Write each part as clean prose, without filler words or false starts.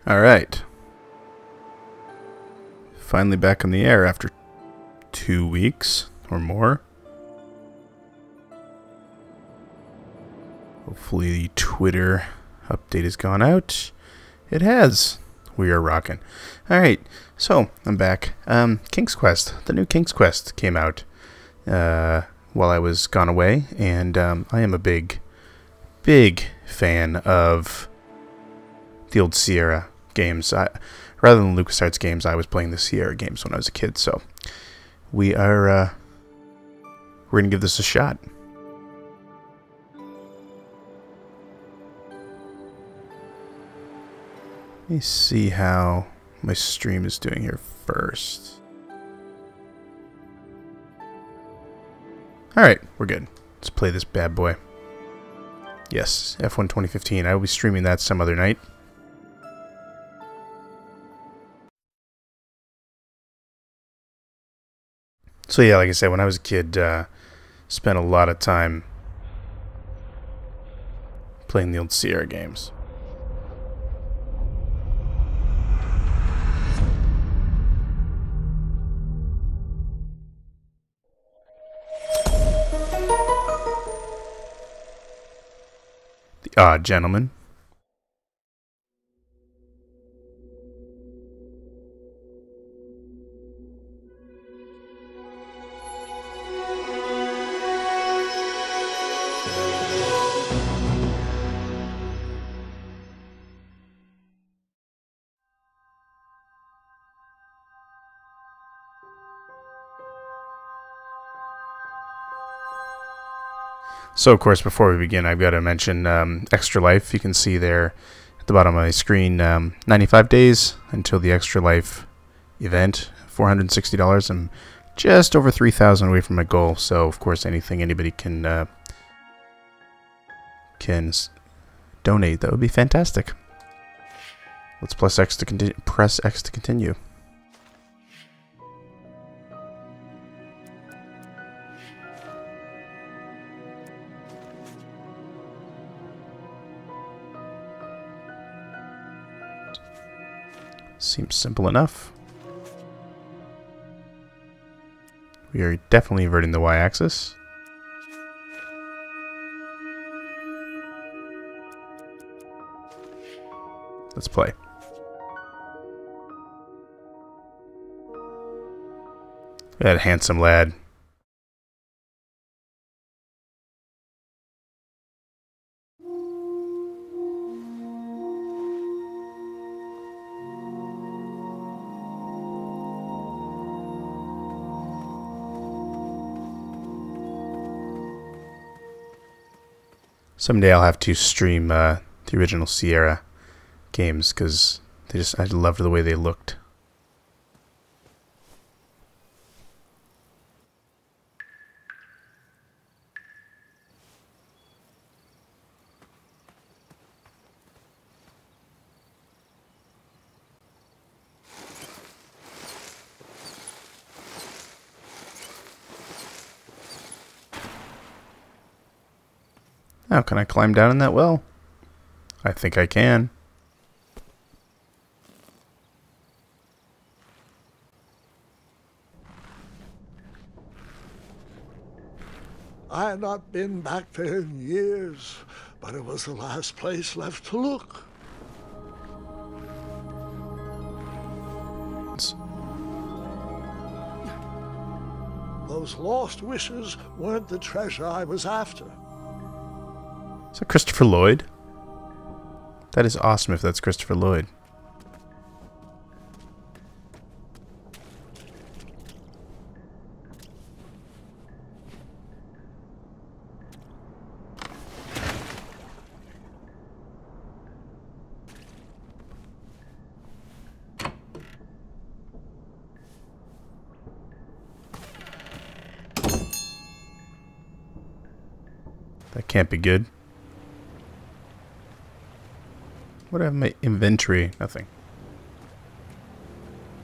Alright. Finally back on the air after 2 weeks or more. Hopefully the Twitter update has gone out. It has. We are rocking. Alright, so I'm back. King's Quest. The new King's Quest came out while I was gone away, and I am a big fan of the old Sierra games. Rather than LucasArts games, I was playing the Sierra games when I was a kid, so we're gonna give this a shot. Let me see how my stream is doing here first. Alright, we're good. Let's play this bad boy. Yes, F1 2015. I will be streaming that some other night. So yeah, like I said, when I was a kid, spent a lot of time playing the old Sierra games. The Odd Gentleman. So, of course, before we begin, I've got to mention Extra Life. You can see there at the bottom of my screen, 95 days until the Extra Life event, $460. I'm just over 3,000 away from my goal. So, of course, anything anybody can donate, that would be fantastic. Let's press X to continue. Seems simple enough. We are definitely inverting the y-axis. Let's play. That handsome lad. Someday I'll have to stream the original Sierra games because I loved the way they looked. Now, can I climb down in that well? I think I can. I had not been back there in years, but it was the last place left to look. Those lost wishes weren't the treasure I was after. Is that Christopher Lloyd? That is awesome if that's Christopher Lloyd. That can't be good. What do I have in my inventory? Nothing.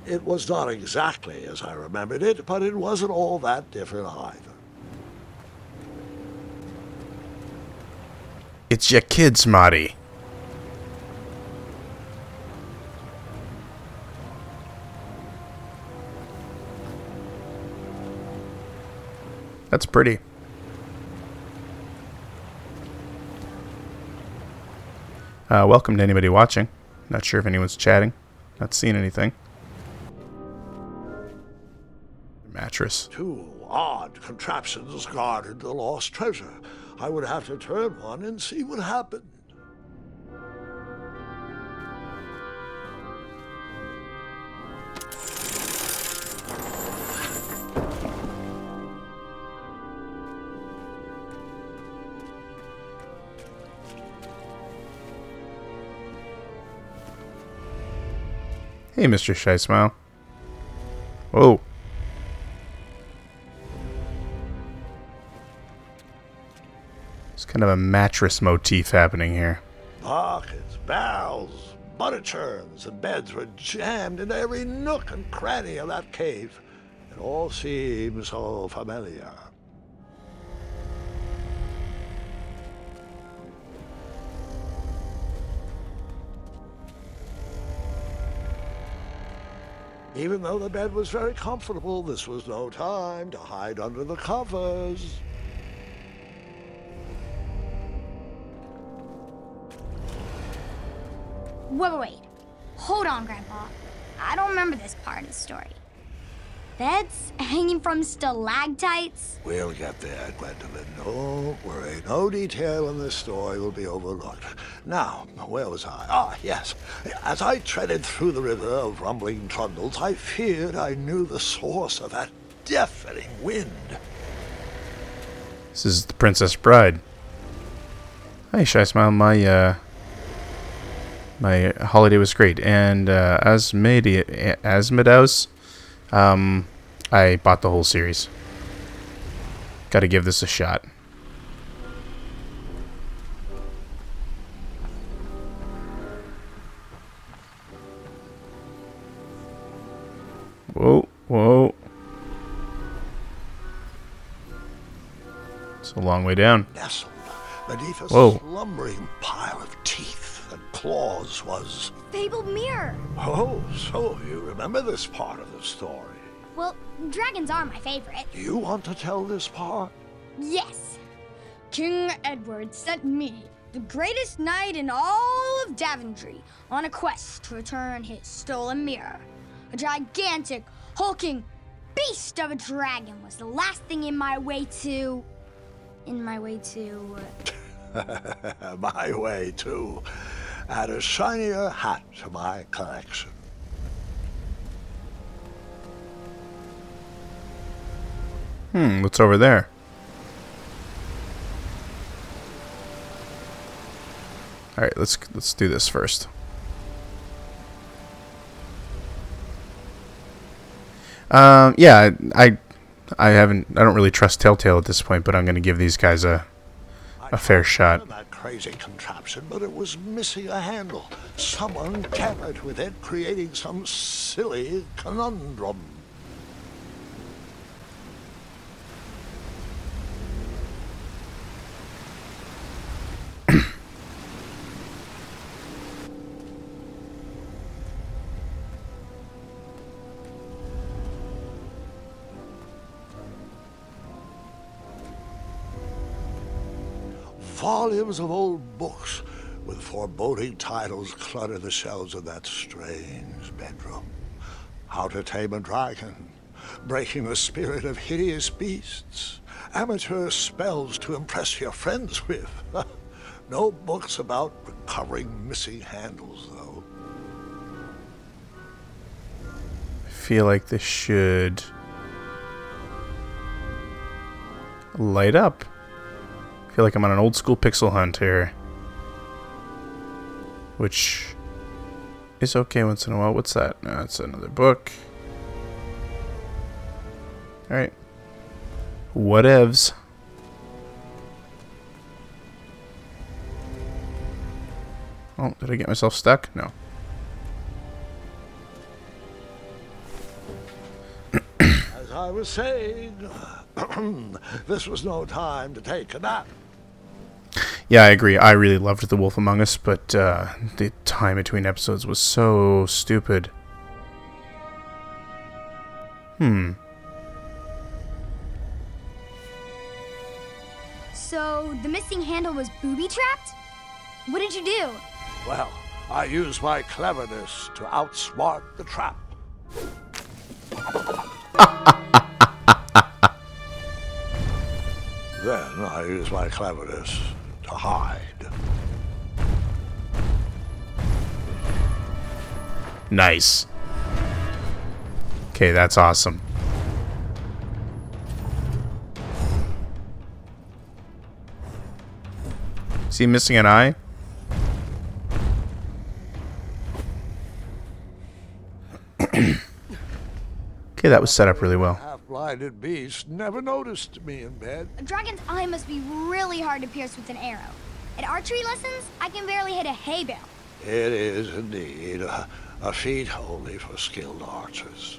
It was not exactly as I remembered it, but it wasn't all that different either. It's your kids, Marty. That's pretty. Welcome to anybody watching. Not sure if anyone's chatting. Not seeing anything. Mattress. Two odd contraptions guarded the lost treasure. I would have to turn one and see what happened. Hey, Mr. Shy Smile. Whoa. It's kind of a mattress motif happening here. Buckets, barrels, butter churns, and beds were jammed into every nook and cranny of that cave. It all seems so familiar. Even though the bed was very comfortable, this was no time to hide under the covers. Wait. Hold on, Grandpa. I don't remember this part of the story. Beds hanging from stalactites? We'll get there, Gwendolyn. Don't worry. No detail in this story will be overlooked. Now, where was I? Ah, yes. As I treaded through the river of rumbling trundles, I feared I knew the source of that deafening wind. This is the Princess Bride. Hey, Shy Smile. My holiday was great, and Asmodeus, I bought the whole series. Got to give this a shot. Whoa, whoa. It's a long way down. Nestled beneath a Whoa. slumbering pile of teeth and claws was... Fabled mirror. Oh, so you remember this part of the story. Well, dragons are my favorite. You want to tell this part? Yes. King Edward sent me, the greatest knight in all of Daventry, on a quest to return his stolen mirror. A gigantic, hulking beast of a dragon was the last thing in my way to... My way to... Add a shinier hat to my collection. What's over there? All right, let's do this first. Yeah, I don't really trust Telltale at this point, but I'm going to give these guys a fair shot. That crazy contraption, but it was missing a handle. Someone tampered with it, creating some silly conundrum. Volumes of old books with foreboding titles clutter the shelves of that strange bedroom. How to Tame a Dragon, Breaking the Spirit of Hideous Beasts, Amateur Spells to Impress Your Friends with. No books about recovering missing handles, though. I feel like this should light up. I feel like I'm on an old school pixel hunt here, which is okay once in a while. What's that? No, it's another book. Alright. Whatevs. Oh, did I get myself stuck? No. As I was saying, this was no time to take a nap. Yeah, I agree. I really loved The Wolf Among Us, but the time between episodes was so stupid. So the missing handle was booby-trapped? What did you do? Well, I used my cleverness to outsmart the trap. Then I used my cleverness to hide. Nice. Okay, that's awesome. Is he missing an eye? Okay, that was set up really well. Half-blinded beast never noticed me in bed. A dragon's eye must be really hard to pierce with an arrow. At archery lessons, I can barely hit a hay bale. It is indeed a feat only for skilled archers.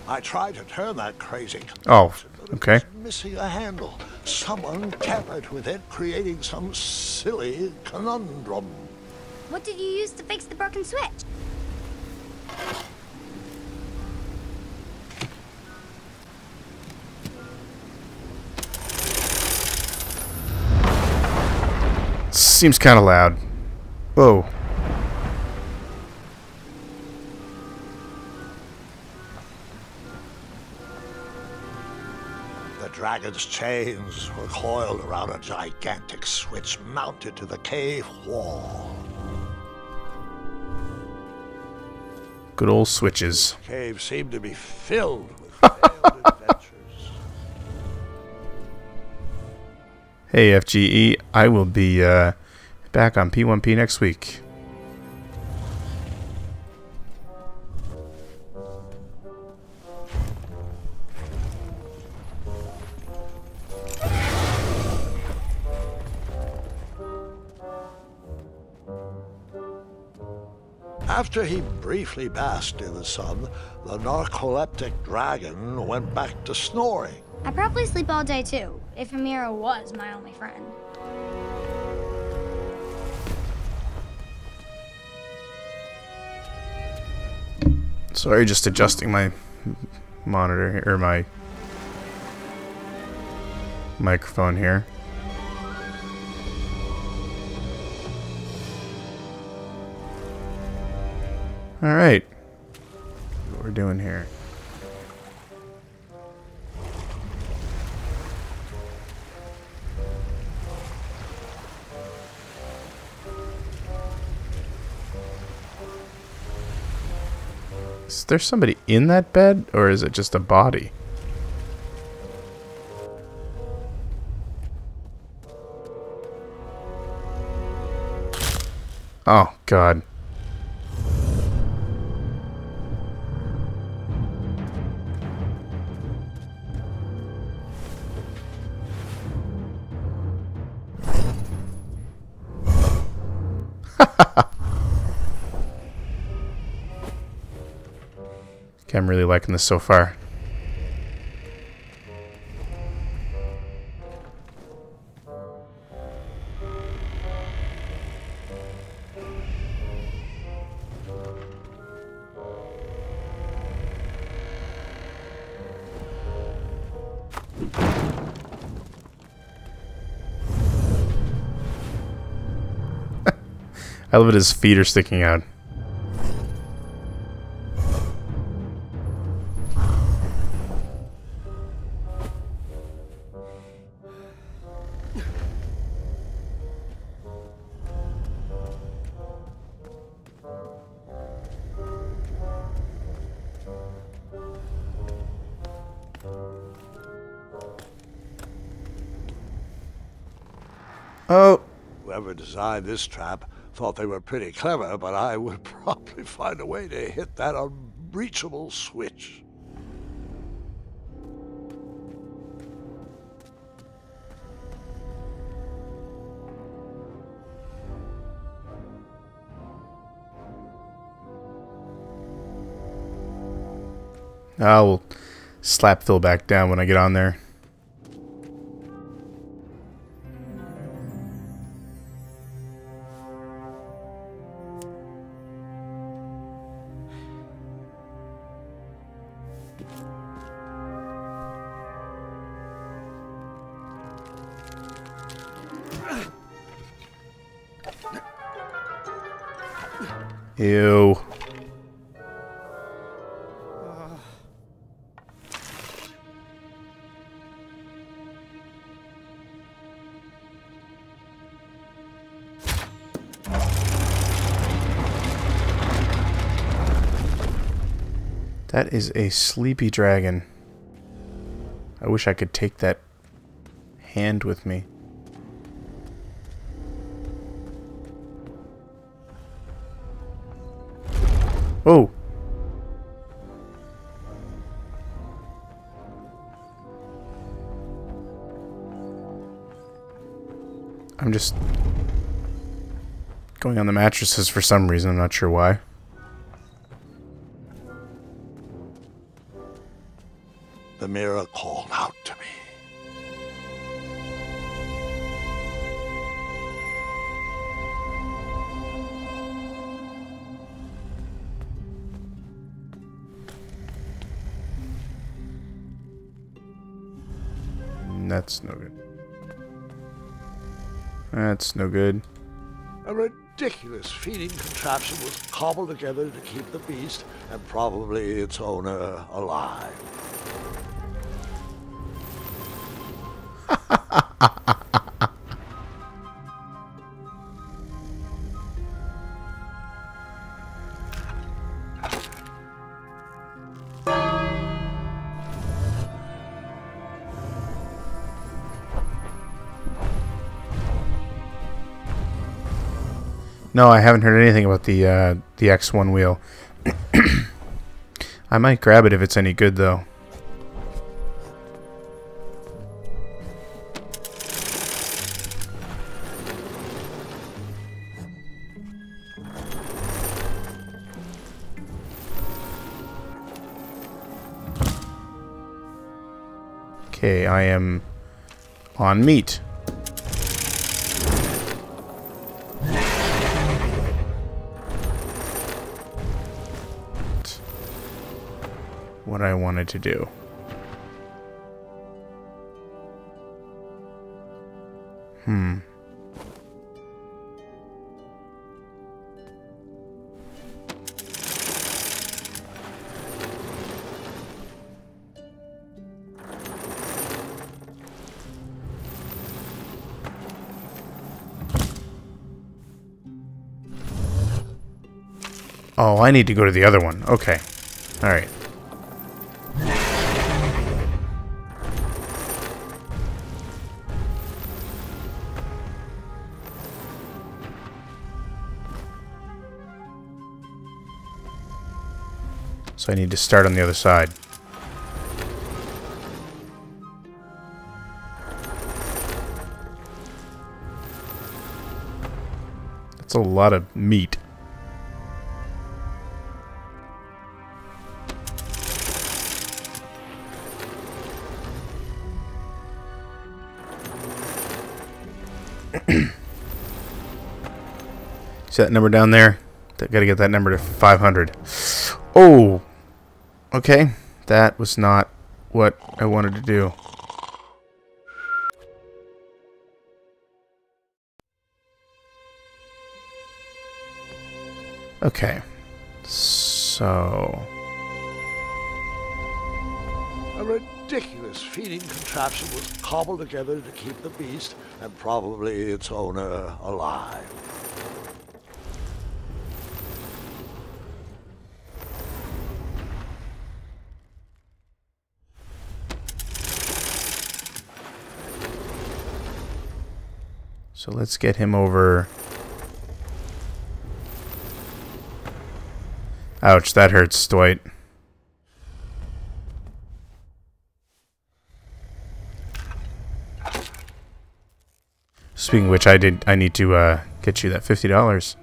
I tried to turn that crazy. Oh, But it okay. was missing a handle. Someone tampered with it, creating some silly conundrum. What did you use to fix the broken switch? Seems kind of loud. Whoa. The dragon's chains were coiled around a gigantic switch mounted to the cave wall. Good old switches. The cave seemed to be filled with failed adventures. Hey, FGE. I will be back on P1P next week. After he briefly basked in the sun, the narcoleptic dragon went back to snoring. I probably sleep all day too, if Amira was my only friend. Sorry, just adjusting my monitor here, or my microphone here. All right, what we're doing here. Is there somebody in that bed, or is it just a body? Oh, God. Okay, I'm really liking this so far. I love it, his feet are sticking out. Oh, Whoever designed this trap thought they were pretty clever, but I would probably find a way to hit that unreachable switch. I'll slap Phil back down when I get on there. Ew. That is a sleepy dragon. I wish I could take that hand with me. Oh! I'm just going on the mattresses for some reason, I'm not sure why. The mirror called out to me. That's no good. That's no good. A ridiculous feeding contraption was cobbled together to keep the beast and probably its owner alive. No, I haven't heard anything about the X1 wheel. I might grab it if it's any good, though. Okay, I am on meat. What I wanted to do. Oh, I need to go to the other one. Okay. All right. So I need to start on the other side. That's a lot of meat. See that number down there? Gotta get that number to 500. Oh! Okay. That was not what I wanted to do. Okay. So... A ridiculous feeding contraption was cobbled together to keep the beast and probably its owner alive. So let's get him over. Ouch, that hurts, Dwight. Speaking of which, I need to get you that $50.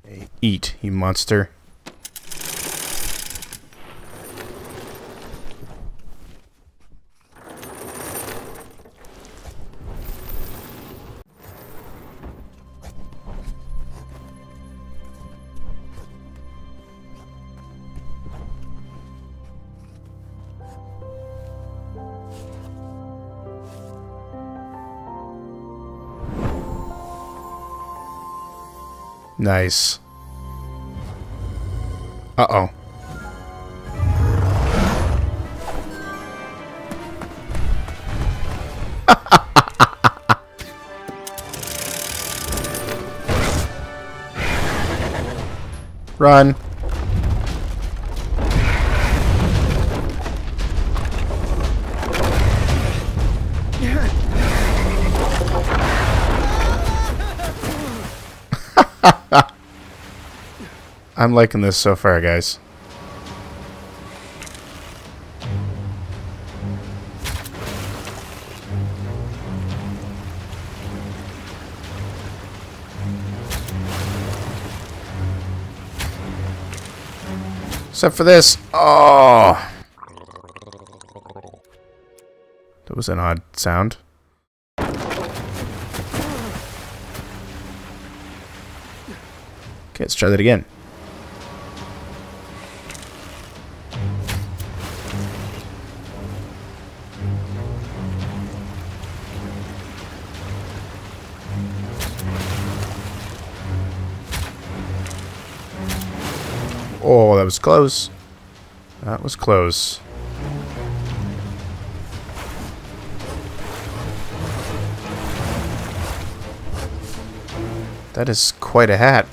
Hey, eat, you monster. Nice. Uh-oh. Run. I'm liking this so far, guys. Except for this. Oh! That was an odd sound. Okay, let's try that again. Oh, that was close. That was close. That is quite a hat.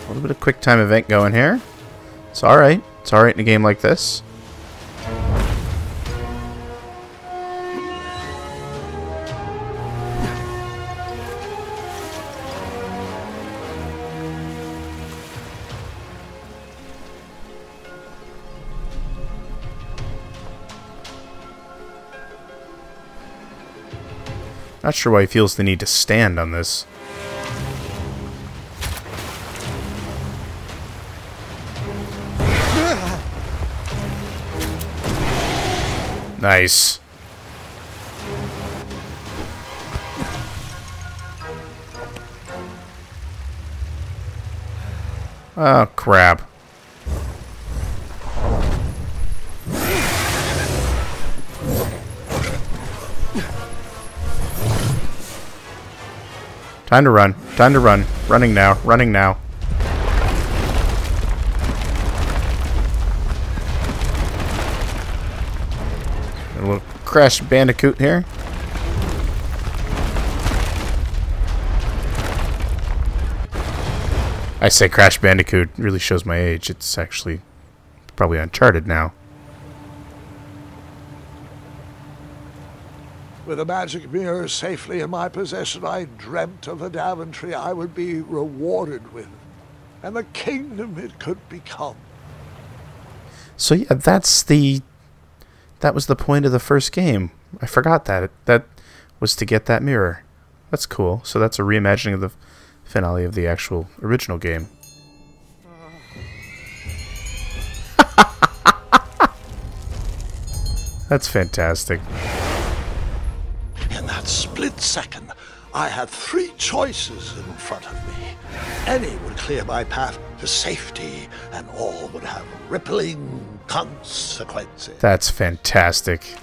A little bit of quick time event going here. It's alright. It's alright in a game like this. Not sure why he feels the need to stand on this. Nice. Oh, crap. Time to run. Time to run. Running now. Running now. A little Crash Bandicoot here. I say Crash Bandicoot really shows my age. It's actually probably Uncharted now. With the magic mirror safely in my possession, I dreamt of the Daventry I would be rewarded with, and the kingdom it could become. So yeah, that was the point of the first game. I forgot that. That was to get that mirror. That's cool. So that's a reimagining of the finale of the actual original game. That's fantastic. In that split second, I had three choices in front of me. Any would clear my path to safety, and all would have rippling consequences. That's fantastic.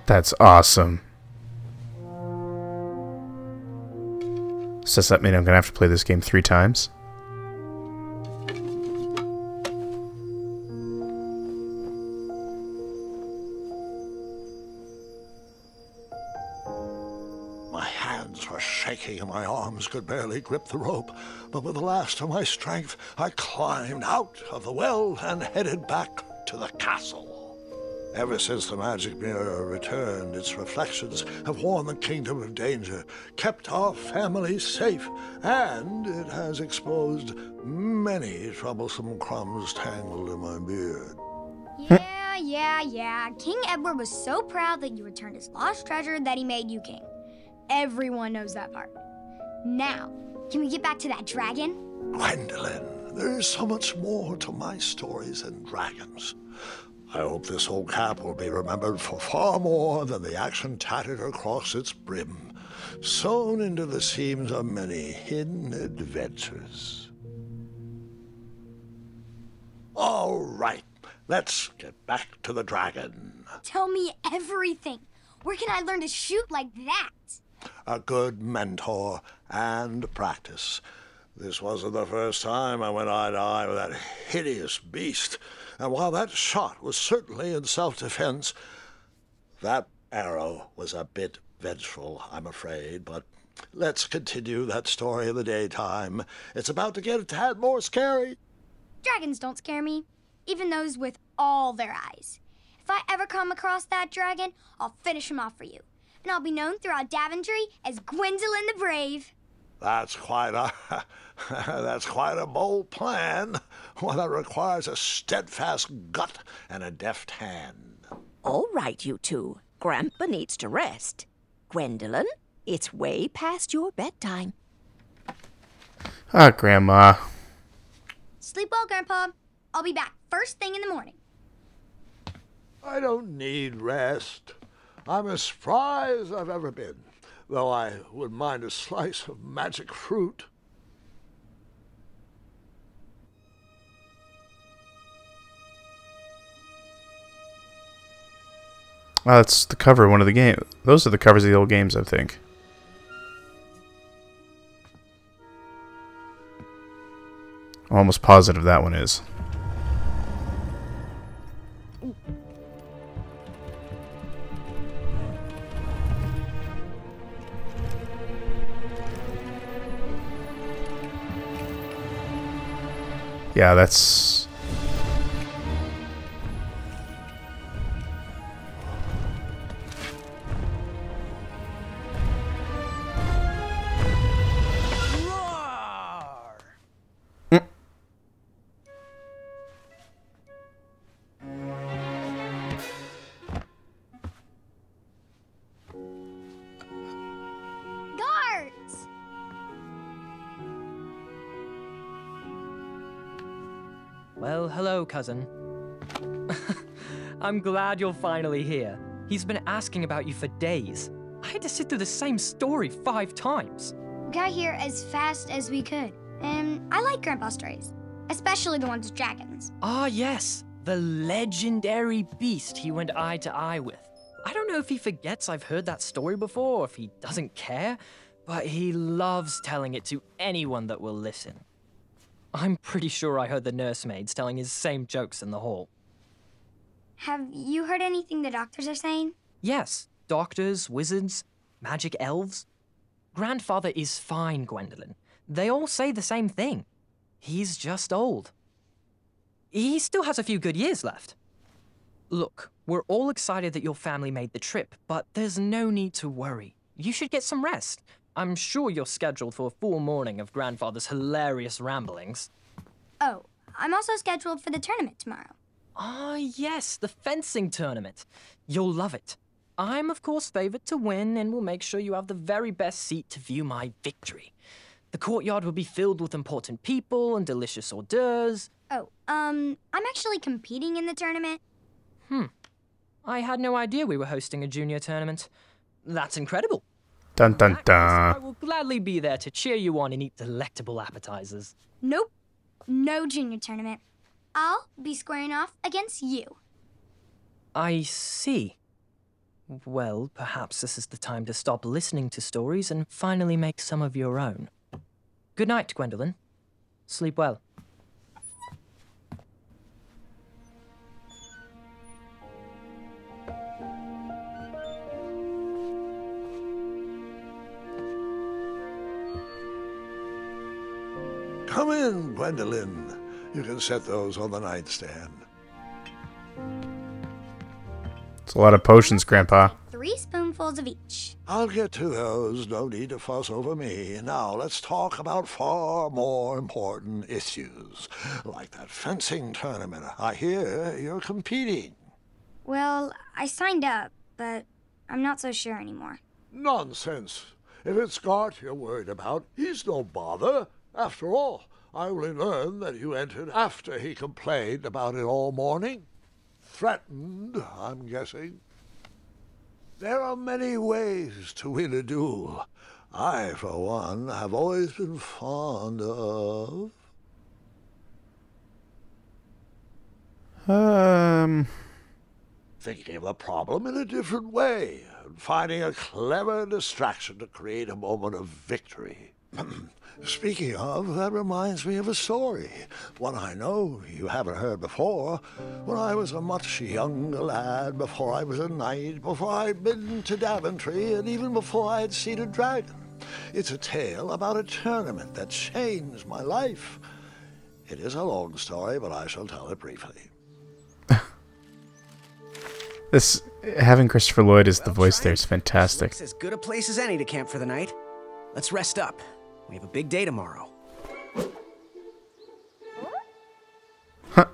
That's awesome. So does that mean I'm going to have to play this game 3 times? My hands were shaking and my arms could barely grip the rope, but with the last of my strength, I climbed out of the well and headed back to the castle. Ever since the magic mirror returned, its reflections have warned the kingdom of danger, kept our family safe, and it has exposed many troublesome crumbs tangled in my beard. Yeah. King Edward was so proud that you returned his lost treasure that he made you king. Everyone knows that part. Now, can we get back to that dragon? Gwendolyn, there is so much more to my stories than dragons. I hope this old cap will be remembered for far more than the action tattered across its brim, sewn into the seams of many hidden adventures. All right, let's get back to the dragon. Tell me everything. Where can I learn to shoot like that? A good mentor and practice. This wasn't the first time I went eye to eye with that hideous beast, and while that shot was certainly in self-defense, that arrow was a bit vengeful, I'm afraid, but let's continue that story in the daytime. It's about to get a tad more scary. Dragons don't scare me, even those with all their eyes. If I ever come across that dragon, I'll finish him off for you, and I'll be known throughout Daventry as Gwendolyn the Brave. That's quite a bold plan. One that requires a steadfast gut and a deft hand. All right, you two. Grandpa needs to rest. Gwendolyn, it's way past your bedtime. Ah, Grandma. Sleep well, Grandpa. I'll be back first thing in the morning. I don't need rest. I'm as spry as I've ever been, though I wouldn't mind a slice of magic fruit. Oh, that's the cover of one of the games. Those are the covers of the old games, I think. I'm almost positive that one is. Yeah, that's... Guards! Well, hello, cousin. I'm glad you're finally here. He's been asking about you for days. I had to sit through the same story 5 times. We got here as fast as we could, and I like Grandpa's stories, especially the ones with dragons. Ah, yes, the legendary beast he went eye to eye with. I don't know if he forgets I've heard that story before, or if he doesn't care, but he loves telling it to anyone that will listen. I'm pretty sure I heard the nursemaids telling his same jokes in the hall. Have you heard anything the doctors are saying? Yes, doctors, wizards, magic elves. Grandfather is fine, Gwendolyn. They all say the same thing. He's just old. He still has a few good years left. Look, we're all excited that your family made the trip, but there's no need to worry. You should get some rest. I'm sure you're scheduled for a full morning of Grandfather's hilarious ramblings. Oh, I'm also scheduled for the tournament tomorrow. Ah, yes, the fencing tournament. You'll love it. I'm, of course, favored to win, and will make sure you have the very best seat to view my victory. The courtyard will be filled with important people and delicious hors d'oeuvres. Oh, I'm actually competing in the tournament. I had no idea we were hosting a junior tournament. That's incredible. Dun dun In that case, I dun. will gladly be there to cheer you on and eat delectable appetizers. Nope, no junior tournament. I'll be squaring off against you. I see. Well, perhaps this is the time to stop listening to stories and finally make some of your own. Good night, Gwendolyn. Sleep well. Come in, Gwendolyn. You can set those on the nightstand. It's a lot of potions, Grandpa. 3 spoonfuls of each. I'll get to those. No need to fuss over me. Now, let's talk about far more important issues, like that fencing tournament. I hear you're competing. Well, I signed up, but I'm not so sure anymore. Nonsense. If it's Gart you're worried about, he's no bother. After all, I only learned that you entered after he complained about it all morning. threatened, I'm guessing. There are many ways to win a duel. I, for one, have always been fond of... Thinking of a problem in a different way, and finding a clever distraction to create a moment of victory. Speaking of, that reminds me of a story, one I know you haven't heard before. When I was a much younger lad, before I was a knight, before I'd been to Daventry, and even before I'd seen a dragon. It's a tale about a tournament that changed my life. It is a long story, but I shall tell it briefly. This having Christopher Lloyd as the voice there is fantastic. It's as good a place as any to camp for the night. Let's rest up. We have a big day tomorrow. Huh.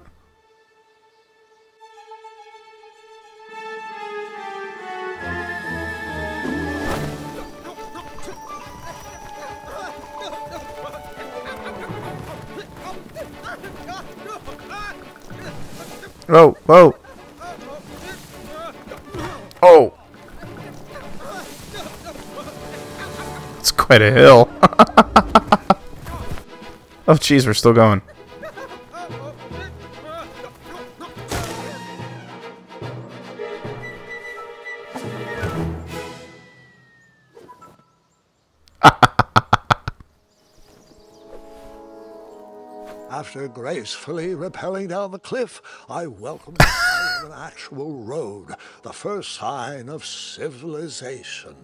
Whoa, whoa. Oh. It's quite a hill. Oh, jeez, we're still going. After gracefully rappelling down the cliff, I welcomed the sight of an actual road, the first sign of civilization.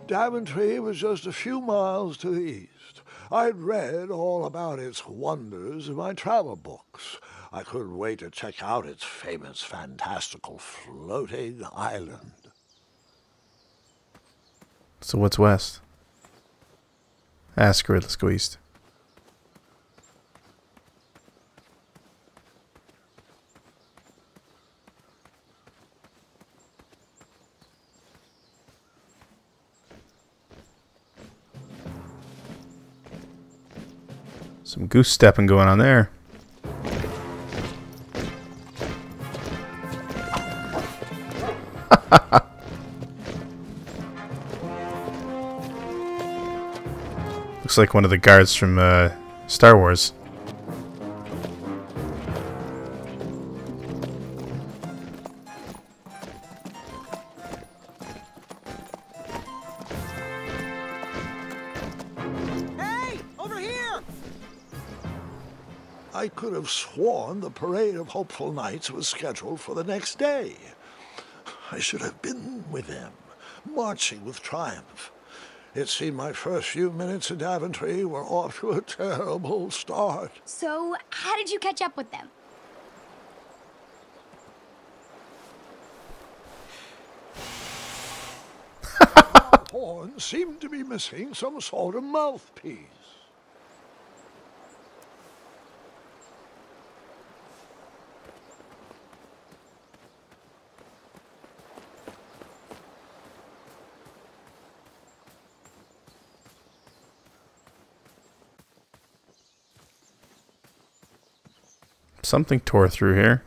Daventry was just a few miles to the east. I'd read all about its wonders in my travel books. I couldn't wait to check out its famous, fantastical floating island. So what's west? Ah, screw it, let's go east. Some goose stepping going on there. Looks like one of the guards from Star Wars. Hey! Over here! I could have sworn the parade of hopeful knights was scheduled for the next day. I should have been with them, marching with triumph. It seemed my first few minutes in Daventry were off to a terrible start. So, how did you catch up with them? Our horn seemed to be missing some sort of mouthpiece. Something tore through here.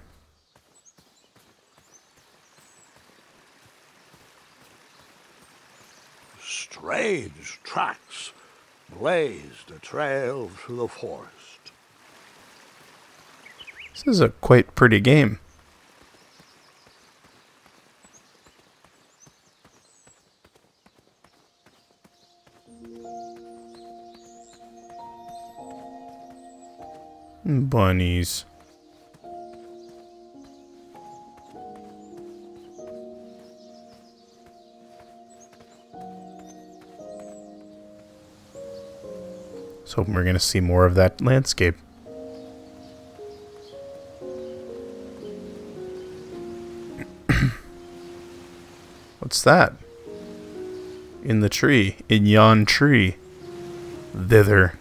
Strange tracks blazed a trail through the forest. This is a quite pretty game. Bunnies. So hoping we're going to see more of that landscape. What's that? In the tree. In yon tree. Thither.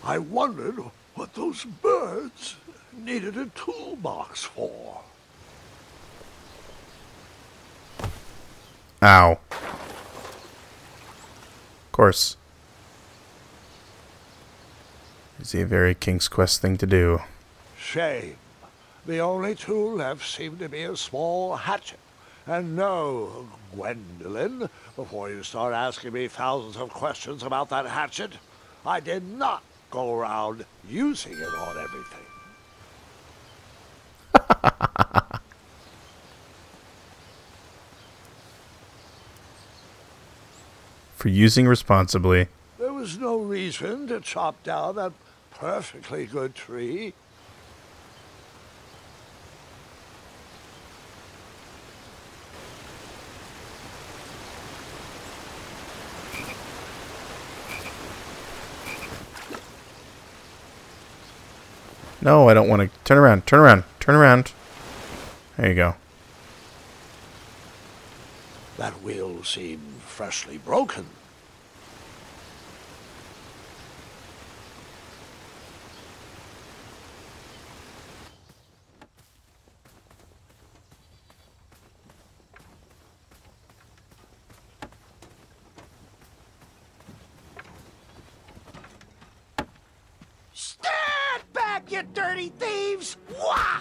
I wondered what those birds needed a toolbox for. Ow. Of course. It's a very King's Quest thing to do. Shame. The only tool left seemed to be a small hatchet. And no, Gwendolyn, before you start asking me thousands of questions about that hatchet, I did not go around using it on everything. For using responsibly. There was no reason to chop down that perfectly good tree. No, I don't want to. Turn around, turn around, turn around. There you go. That wheel seemed freshly broken. Stand back, you dirty thieves! Wah!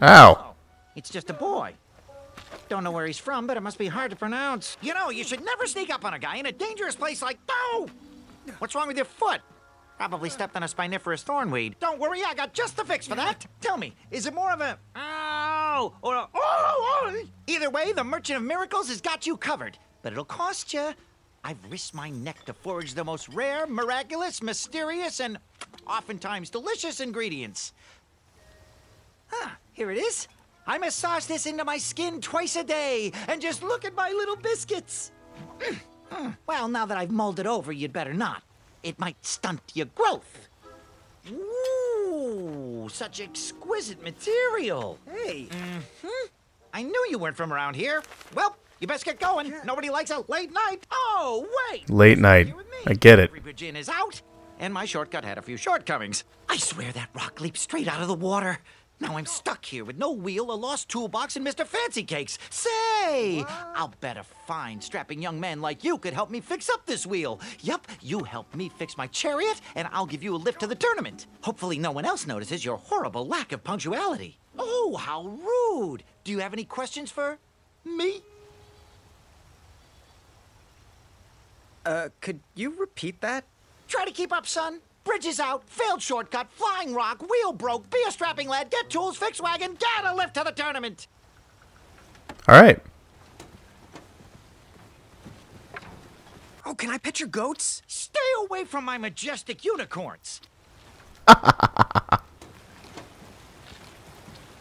Ow. It's just a boy. Don't know where he's from, but it must be hard to pronounce. You know, you should never sneak up on a guy in a dangerous place like... No! What's wrong with your foot? Probably stepped on a spiniferous thornweed. Don't worry, I got just the fix for that. Tell me, is it more of a... Ow! Or a... Oh! Either way, the Merchant of Miracles has got you covered. But it'll cost you. I've risked my neck to forage the most rare, miraculous, mysterious, and oftentimes delicious ingredients. Here it is. I massage this into my skin twice a day, and just look at my little biscuits. Well, now that I've mulled it over, you'd better not. It might stunt your growth. Ooh, such exquisite material. Hey. I knew you weren't from around here. Well, you best get going. Nobody likes a late night. Oh, wait. Late night. I get it. Every bridge in is out, and my shortcut had a few shortcomings. I swear that rock leaped straight out of the water. Now I'm stuck here with no wheel, a lost toolbox, and Mr. Fancy Cakes. Say, I'll bet a fine, strapping young man like you could help me fix up this wheel. Yup, you help me fix my chariot, and I'll give you a lift to the tournament. Hopefully no one else notices your horrible lack of punctuality. Oh, how rude. Do you have any questions for me? Could you repeat that? Try to keep up, son. Bridges out, failed shortcut, flying rock, wheel broke, be a strapping lad, get tools, fix wagon, get a lift to the tournament. All right. Oh, can I pet your goats? Stay away from my majestic unicorns.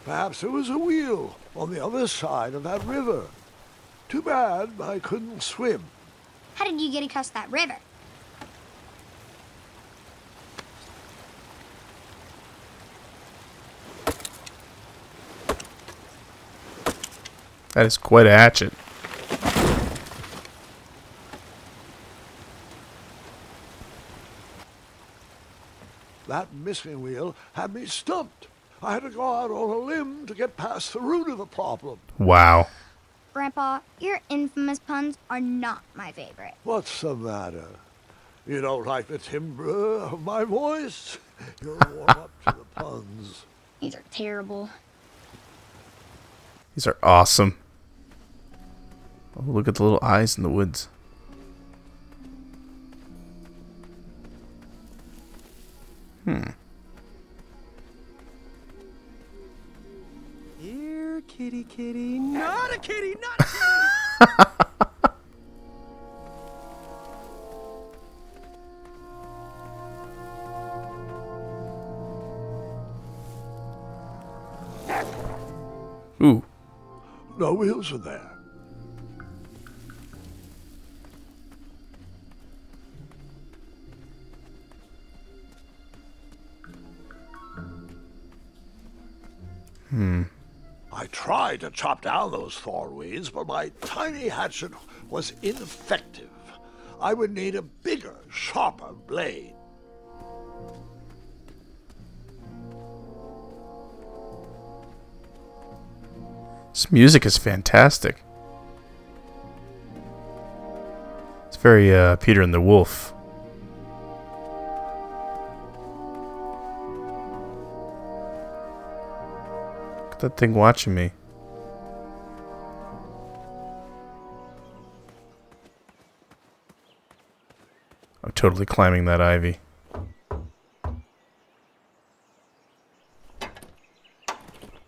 Perhaps there was a wheel on the other side of that river. Too bad I couldn't swim. How did you get across that river? That is quite a hatchet. That missing wheel had me stumped. I had to go out on a limb to get past the root of the problem. Wow. Grandpa, your infamous puns are not my favorite. What's the matter? You don't like the timbre of my voice? You'll warm up to the puns. These are terrible. These are awesome. Oh, look at the little eyes in the woods. Here, kitty, kitty. Not a kitty, not a kitty. Ooh. No wheels in there. I tried to chop down those thornweeds, but my tiny hatchet was ineffective. I would need a bigger, sharper blade. This music is fantastic. It's very Peter and the Wolf. Look at that thing watching me. I'm totally climbing that ivy.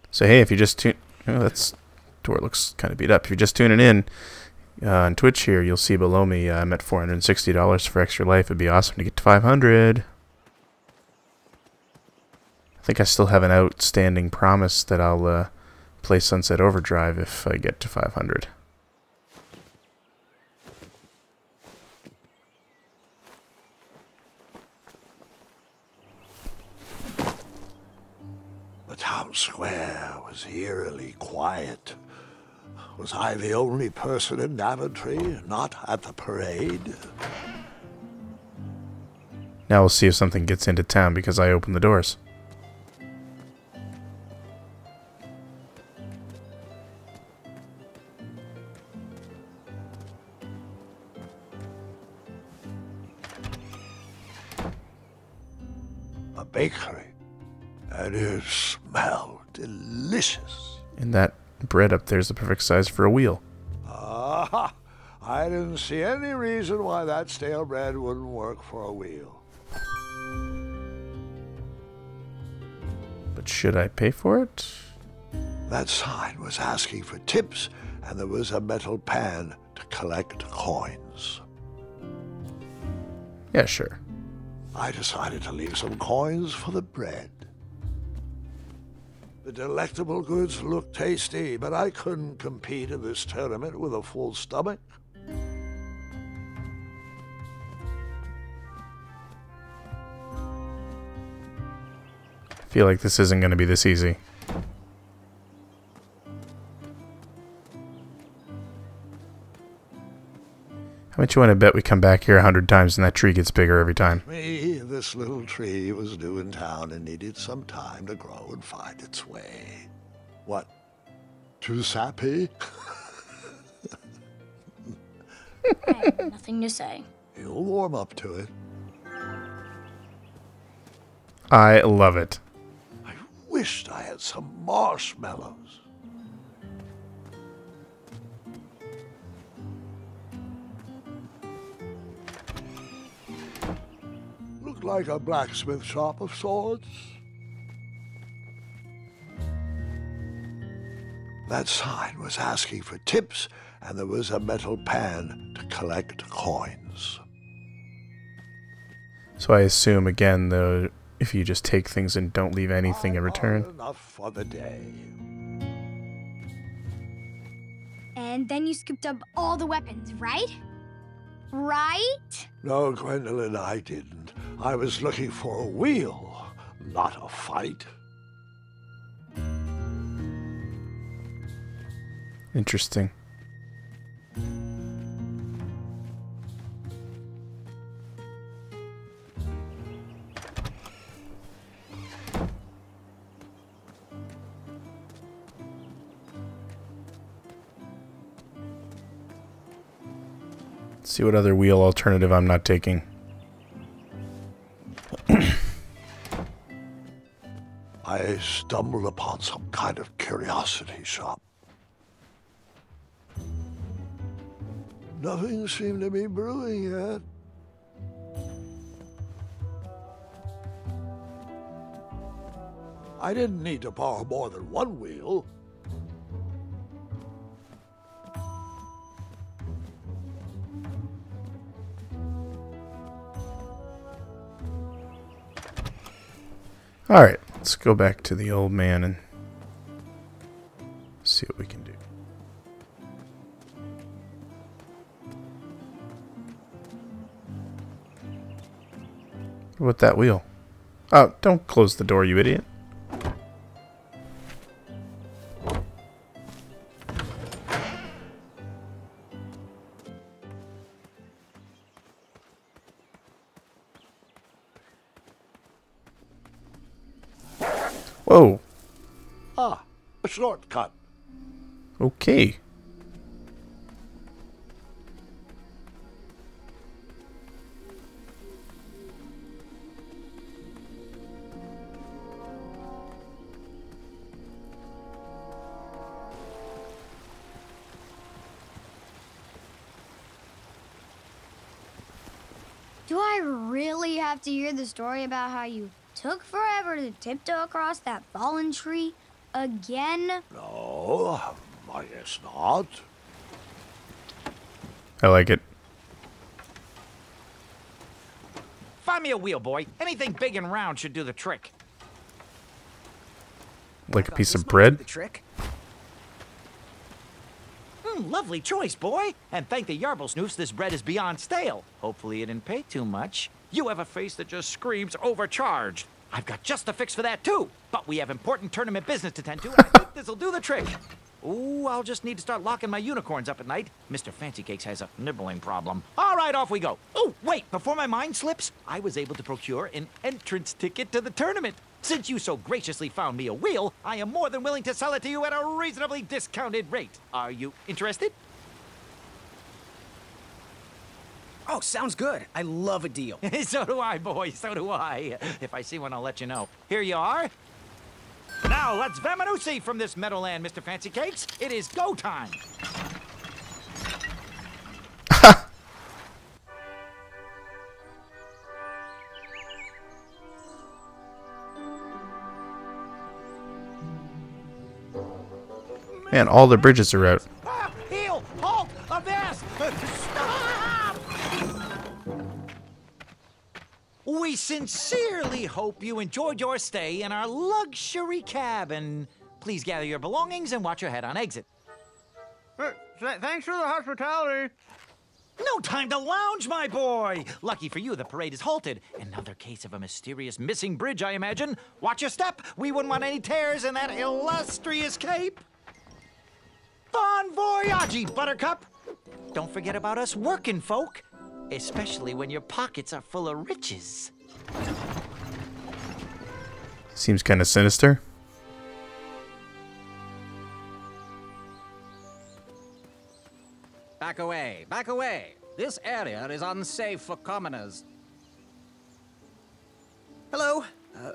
So hey, if you just tune... Oh, that's... door looks kind of beat up. If you're just tuning in on Twitch here, you'll see below me I'm at $460 for Extra Life. It'd be awesome to get to 500. I think I still have an outstanding promise that I'll play Sunset Overdrive if I get to 500. The town square was eerily quiet. Was I the only person in Daventry not at the parade? Now we'll see if something gets into town because I opened the doors. A bakery. And it smelled delicious. And that bread up there is the perfect size for a wheel. Ah, I didn't see any reason why that stale bread wouldn't work for a wheel. But should I pay for it? That sign was asking for tips, and there was a metal pan to collect coins. Yeah, sure. I decided to leave some coins for the bread. The delectable goods looked tasty, but I couldn't compete in this tournament with a full stomach. I feel like this isn't going to be this easy. How much you want to bet we come back here 100 times and that tree gets bigger every time? Me, this little tree was new in town and needed some time to grow and find its way. What? Too sappy? I have nothing to say. You'll warm up to it. I love it. I wished I had some marshmallows. Looked like a blacksmith shop of sorts. That sign was asking for tips, and there was a metal pan to collect coins. So I assume, again, though, if you just take things and don't leave anything in return. Enough for the day. And then you scooped up all the weapons, right? Right? No, Gwendolyn, I didn't. I was looking for a wheel, not a fight. Interesting. Let's see what other wheel alternative I'm not taking. I stumbled upon some kind of curiosity shop. Nothing seemed to be brewing yet. I didn't need to borrow more than one wheel. Alright, let's go back to the old man and see what we can do. With that wheel. Oh, don't close the door, you idiot. Whoa. Ah, a shortcut. Okay. Do I really have to hear the story about how you took forever to tiptoe across that fallen tree again? No, I guess not. I like it. Find me a wheel, boy. Anything big and round should do the trick. Like a piece This of might do bread. the trick. Lovely choice, boy. And thank the Yarblesnoofs, this bread is beyond stale. Hopefully you didn't pay too much. You have a face that just screams overcharged. I've got just the fix for that, too. But we have important tournament business to tend to, and I think this'll do the trick. Ooh, I'll just need to start locking my unicorns up at night. Mr. Fancy Cakes has a nibbling problem. All right, off we go. Oh, wait, before my mind slips, I was able to procure an entrance ticket to the tournament. Since you so graciously found me a wheel, I am more than willing to sell it to you at a reasonably discounted rate. Are you interested? Oh, sounds good. I love a deal. So do I, boy, so do I. If I see one, I'll let you know. Here you are. Now, let's Vamanusi from this meadowland, Mr. Fancy Cakes. It is go time. Man, all the bridges are out. Ah, heel, halt, avast, stop! We sincerely hope you enjoyed your stay in our luxury cabin. Please gather your belongings and watch your head on exit. Thanks for the hospitality. No time to lounge, my boy! Lucky for you, the parade is halted. Another case of a mysterious missing bridge, I imagine. Watch your step. We wouldn't want any tears in that illustrious cape. Bon voyage, Buttercup! Don't forget about us working folk, especially when your pockets are full of riches. Seems kind of sinister. Back away, back away. This area is unsafe for commoners. Hello.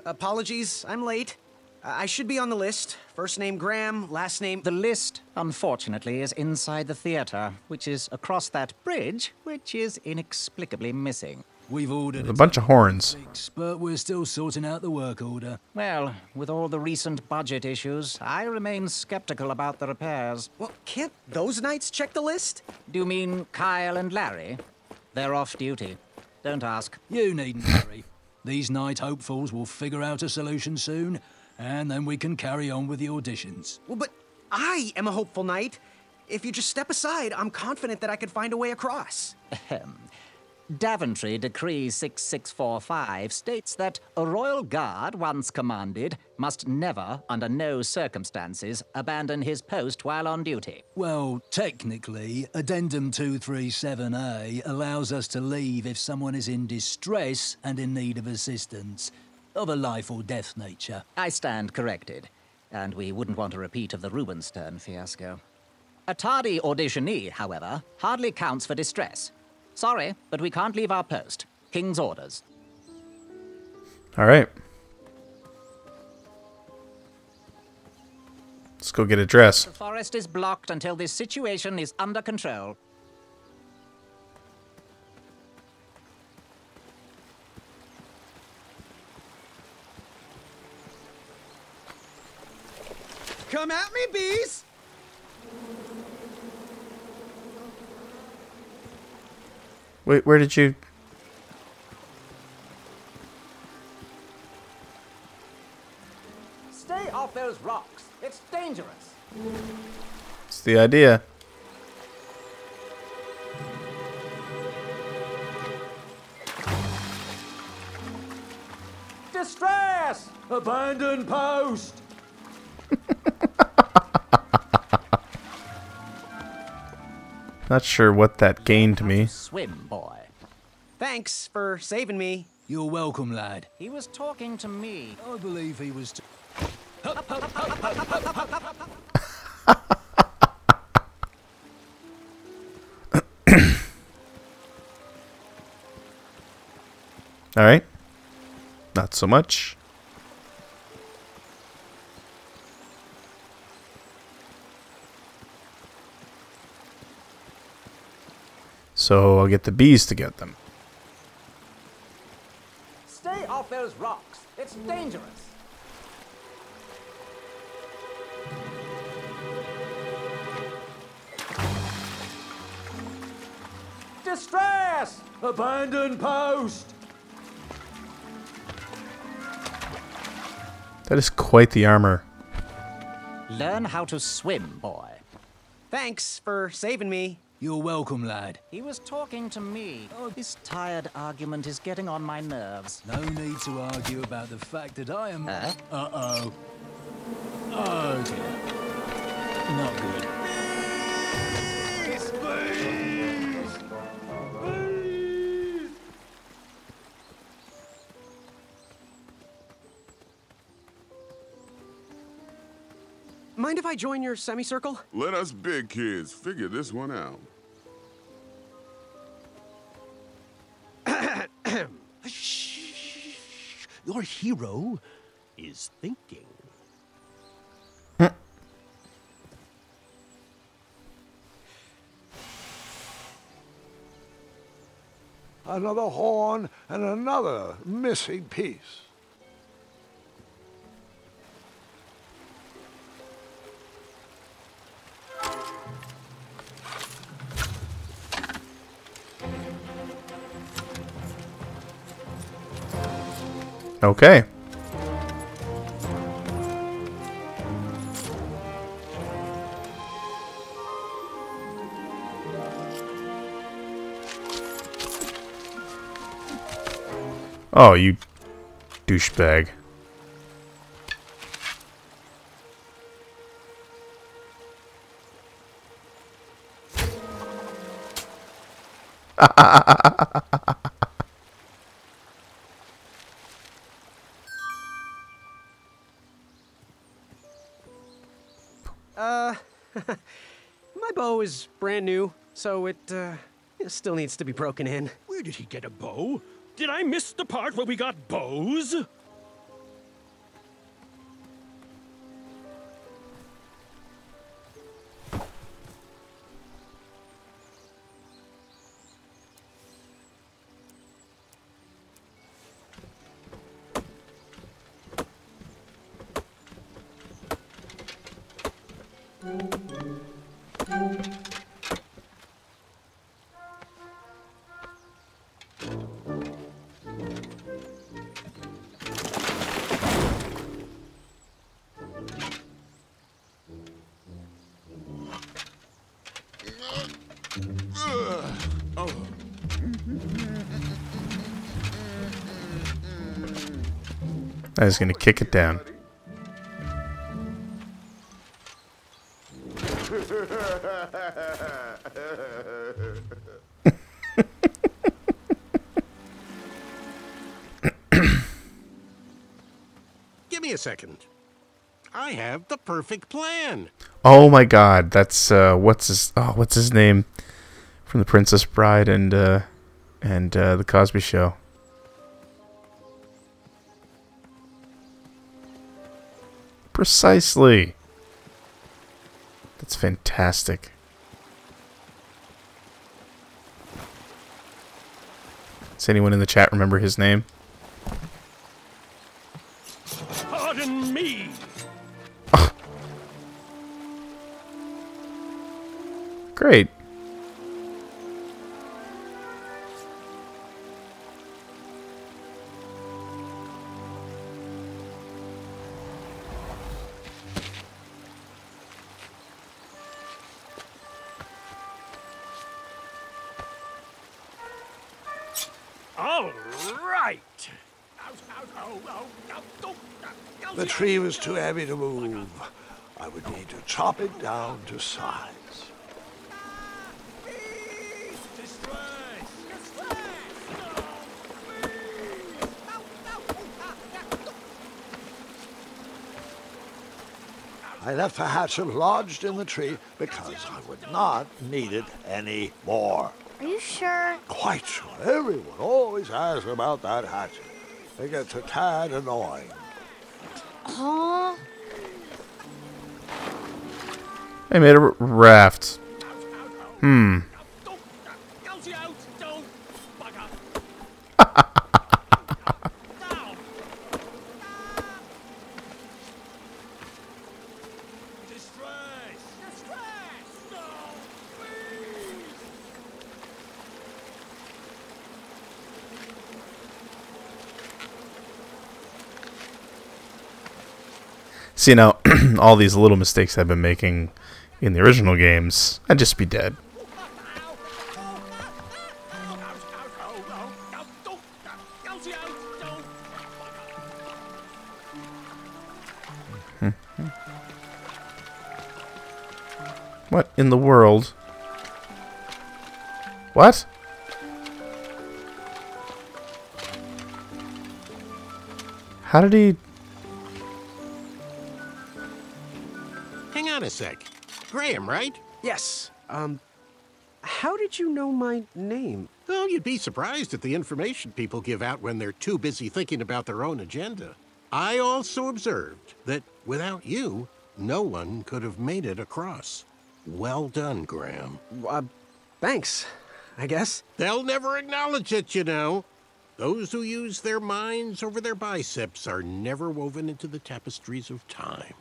Apologies, I'm late. I should be on the list. First name Graham, last name... The list, unfortunately, is inside the theater, which is across that bridge, which is inexplicably missing. We've ordered A bunch of horns. but we're still sorting out the work order. Well, with all the recent budget issues, I remain skeptical about the repairs. Well, can't those knights check the list? Do you mean Kyle and Larry? They're off duty. Don't ask. You needn't worry. These night hopefuls will figure out a solution soon, and then we can carry on with the auditions. Well, but I am a hopeful knight. If you just step aside, I'm confident that I could find a way across. Daventry Decree 6645 states that a royal guard, once commanded, must never, under no circumstances, abandon his post while on duty. Well, technically, Addendum 237A allows us to leave if someone is in distress and in need of assistance, of a life or death nature. I stand corrected, and we wouldn't want a repeat of the Rubenstern fiasco. A tardy auditionee, however, hardly counts for distress. Sorry, but we can't leave our post. King's orders. All right. Let's go get a dress. The forest is blocked until this situation is under control. Come at me, bees! Wait, where did you... Stay off those rocks. It's dangerous. It's the idea. Distress! Abandon post! Not sure what that gained me. Swim, boy. Thanks for saving me. You're welcome, lad. He was talking to me. I believe he was... Alright. Not so much. So I'll get the bees to get them. Stay off those rocks. It's dangerous. Distress! Abandon post! That is quite the armor. Learn how to swim, boy. Thanks for saving me. You're welcome, lad. He was talking to me. Oh, this tired argument is getting on my nerves. No need to argue about the fact that I am... Huh? Uh-oh. Oh, dear. Not good. Mind if I join your semicircle? Let us big kids figure this one out. Shh. Your hero is thinking. Another horn and another missing piece. Okay. Oh, you douchebag. My bow is brand new, so it still needs to be broken in. Where did he get a bow? Did I miss the part where we got bows? I was gonna kick it down. Give me a second. I have the perfect plan. Oh my God, that's what's his name from The Princess Bride and The Cosby Show. Precisely. That's fantastic. Does anyone in the chat remember his name? Pardon me. Great. All right. The tree was too heavy to move. I would need to chop it down to size. I left the hatchet lodged in the tree because I would not need it any more. Are you sure? Quite sure. Everyone always asks about that hatchet. It gets a tad annoying. Huh? I made a raft. See, now, all these little mistakes I've been making in the original games, I'd just be dead. What in the world? What? How did he... Hang on a sec. Graham, right? Yes. How did you know my name? Oh, you'd be surprised at the information people give out when they're too busy thinking about their own agenda. I also observed that without you, no one could have made it across. Well done, Graham. Thanks, I guess. They'll never acknowledge it, you know. Those who use their minds over their biceps are never woven into the tapestries of time.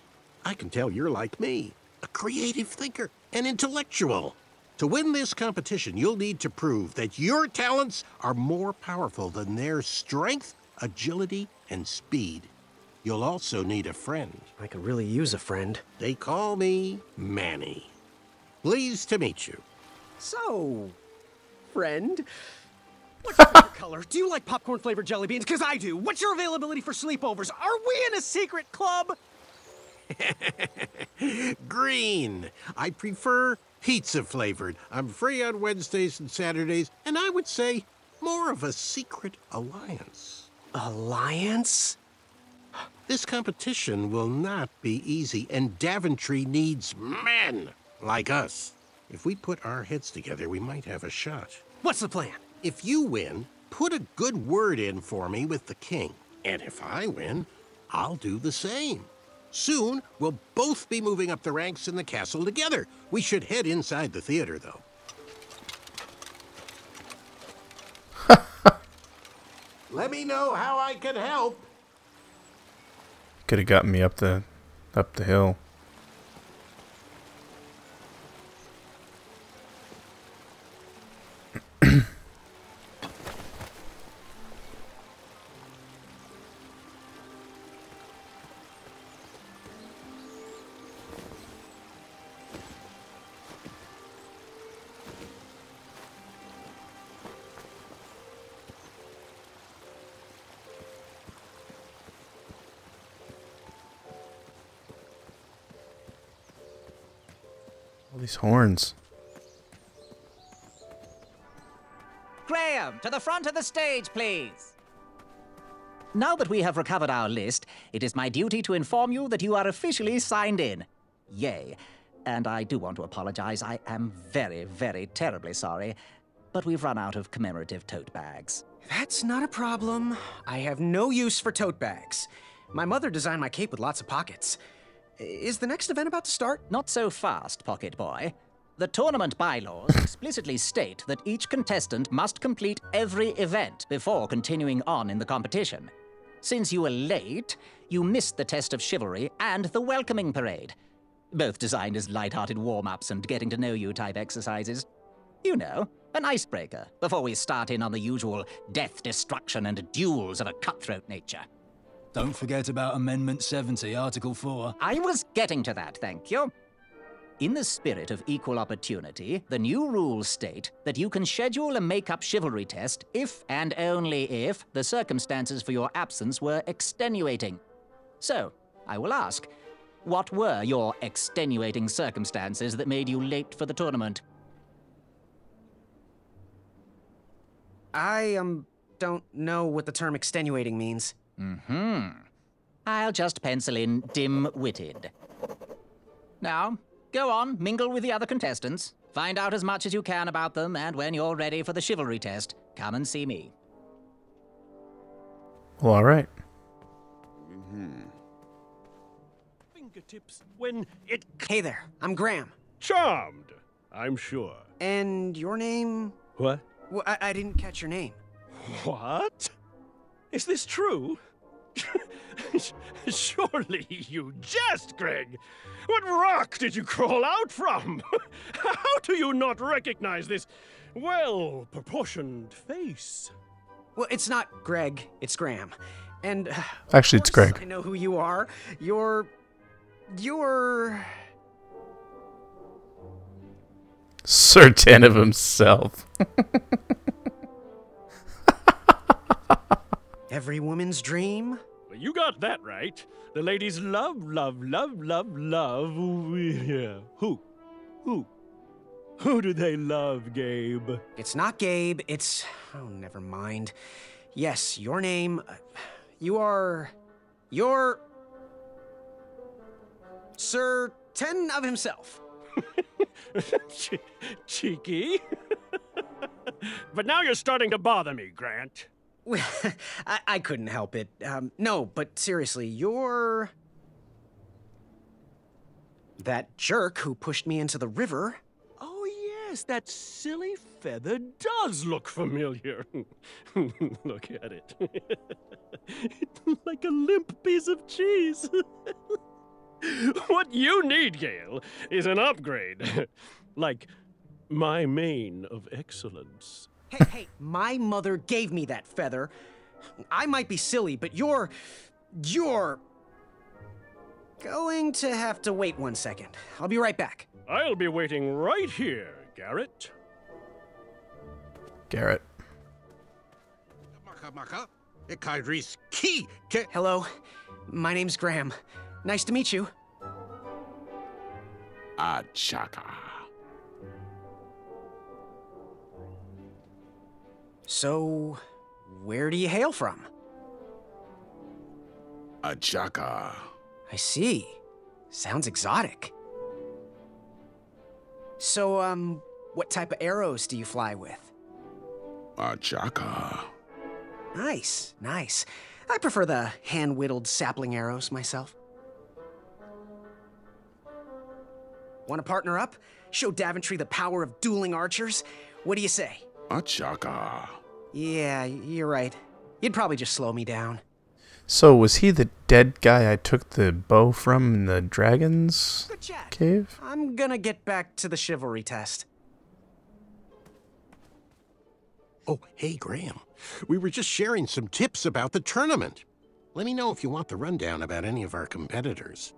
I can tell you're like me, a creative thinker, an intellectual. To win this competition, you'll need to prove that your talents are more powerful than their strength, agility, and speed. You'll also need a friend. I could really use a friend. They call me Manny. Pleased to meet you. So, friend, what's your favorite color? Do you like popcorn-flavored jelly beans? Because I do. What's your availability for sleepovers? Are we in a secret club? Green. I prefer pizza-flavored. I'm free on Wednesdays and Saturdays, and I would say more of a secret alliance. Alliance? This competition will not be easy, and Daventry needs men like us. If we put our heads together, we might have a shot. What's the plan? If you win, put a good word in for me with the king. And if I win, I'll do the same. Soon, we'll both be moving up the ranks in the castle together. We should head inside the theater, though. Let me know how I can help. Could have gotten me up the hill. All these horns. Graham, to the front of the stage, please. Now that we have recovered our list, it is my duty to inform you that you are officially signed in. Yay. And I do want to apologize. I am very, very terribly sorry. But we've run out of commemorative tote bags. That's not a problem. I have no use for tote bags. My mother designed my cape with lots of pockets. Is the next event about to start? Not so fast, Pocket Boy. The tournament bylaws explicitly state that each contestant must complete every event before continuing on in the competition. Since you were late, you missed the test of chivalry and the welcoming parade. Both designed as light-hearted warm-ups and getting-to-know-you type exercises. You know, an icebreaker before we start in on the usual death, destruction, and duels of a cutthroat nature. Don't forget about Amendment 70, Article 4. I was getting to that, thank you. In the spirit of equal opportunity, the new rules state that you can schedule a make-up chivalry test if and only if the circumstances for your absence were extenuating. So, I will ask, what were your extenuating circumstances that made you late for the tournament? I, don't know what the term extenuating means. I'll just pencil in dim-witted. Now, go on, mingle with the other contestants. Find out as much as you can about them, and when you're ready for the chivalry test, come and see me. Well, all right. Fingertips when it... Hey there, I'm Graham. Charmed, I'm sure. And your name? What? Well, I didn't catch your name. What? Is this true? Surely you jest, Greg. What rock did you crawl out from? How do you not recognize this well-proportioned face? Well, it's not Greg, it's Graham. And Actually, it's Greg. I know who you are. You're Certain of himself. every woman's dream. Well, you got that right. The ladies love. Yeah. Who? Who do they love, Gabe? It's not Gabe, it's... Oh, never mind. Yes, your name... You're... Sir Ten of himself. Cheeky. But now you're starting to bother me, Grant. I couldn't help it. No, but seriously, you're... That jerk who pushed me into the river. Oh, yes, that silly feather does look familiar. Look at it. It's like a limp piece of cheese. What you need, Gale, is an upgrade. Like my mane of excellence. Hey, my mother gave me that feather. I might be silly, but you're going to have to wait 1 second. I'll be right back. I'll be waiting right here, Garrett. Garrett. Hello, my name's Graham. Nice to meet you. Achaka. So, where do you hail from? Achaka. I see. Sounds exotic. So, what type of arrows do you fly with? Achaka. Nice, nice. I prefer the hand-whittled sapling arrows myself. Want to partner up? Show Daventry the power of dueling archers? What do you say? Achaka. Yeah, you're right. You'd probably just slow me down. So, was he the dead guy I took the bow from in the dragon's cave? I'm gonna get back to the chivalry test. Oh, hey, Graham. We were just sharing some tips about the tournament. Let me know if you want the rundown about any of our competitors.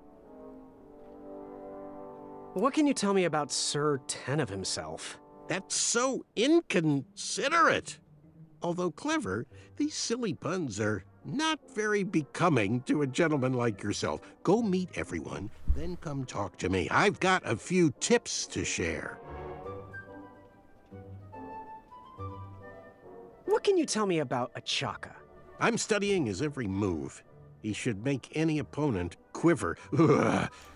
What can you tell me about Sir Ten of himself? That's so inconsiderate. Although clever, these silly puns are not very becoming to a gentleman like yourself. Go meet everyone, then come talk to me. I've got a few tips to share. What can you tell me about Achaka? I'm studying his every move. He should make any opponent quiver.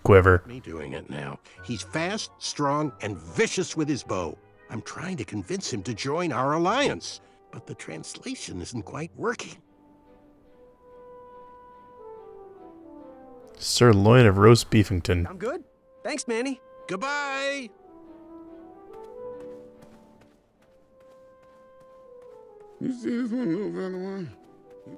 Quiver. Me doing it now. He's fast, strong, and vicious with his bow. I'm trying to convince him to join our alliance, but the translation isn't quite working. Sirloin of roast beefington. I'm good. Thanks, Manny. Goodbye! You see this one, little fella one?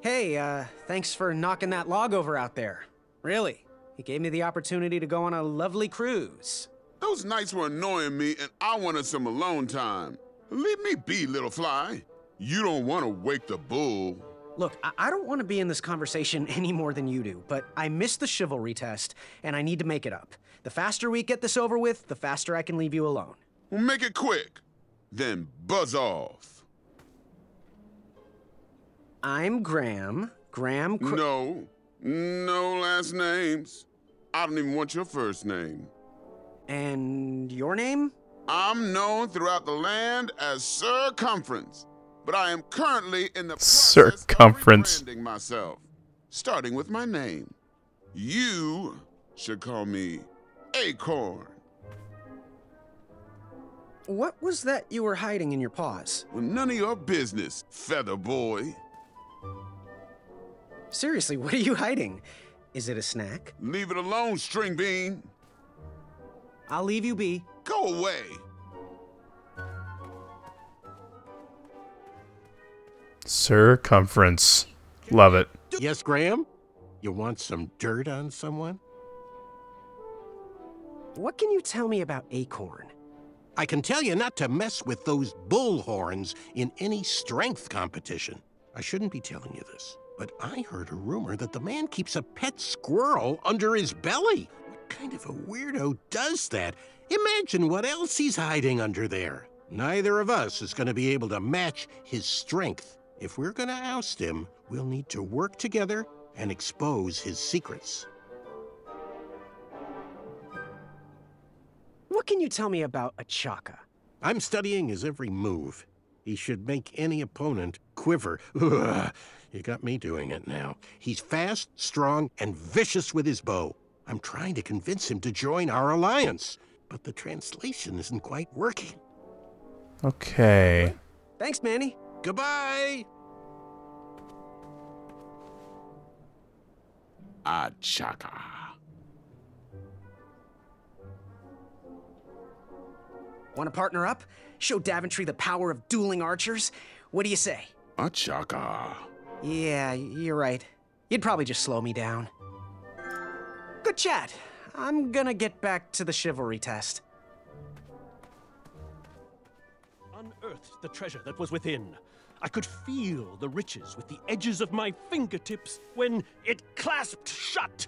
Hey, thanks for knocking that log over out there. Really. It gave me the opportunity to go on a lovely cruise. Those nights were annoying me, and I wanted some alone time. Leave me be, little fly. You don't want to wake the bull. Look, I don't want to be in this conversation any more than you do, but I missed the chivalry test, and I need to make it up. The faster we get this over with, the faster I can leave you alone. Well, make it quick. Then buzz off. I'm Graham. No last names. I don't even want your first name. And your name? I'm known throughout the land as Circumference, but I am currently in the process Circumference. of rebranding myself, starting with my name. You should call me Acorn. What was that you were hiding in your paws? Well, none of your business, feather boy. Seriously, what are you hiding? Is it a snack? Leave it alone, string bean. I'll leave you be. Go away. Circumference. Love it. Yes, Graham? You want some dirt on someone? What can you tell me about Acorn? I can tell you not to mess with those bull horns in any strength competition. I shouldn't be telling you this, but I heard a rumor that the man keeps a pet squirrel under his belly. What kind of a weirdo does that? Imagine what else he's hiding under there. Neither of us is going to be able to match his strength. If we're going to oust him, we'll need to work together and expose his secrets. What can you tell me about Achaka? I'm studying his every move. He should make any opponent quiver. Ugh, you got me doing it now. He's fast, strong, and vicious with his bow. I'm trying to convince him to join our alliance, but the translation isn't quite working. Okay. Thanks, Manny. Goodbye! Achaka. Want to partner up? Show Daventry the power of dueling archers? What do you say? Achaka. Yeah, you're right. You'd probably just slow me down. Good chat. I'm gonna get back to the chivalry test. Unearthed the treasure that was within. I could feel the riches with the edges of my fingertips when it clasped shut.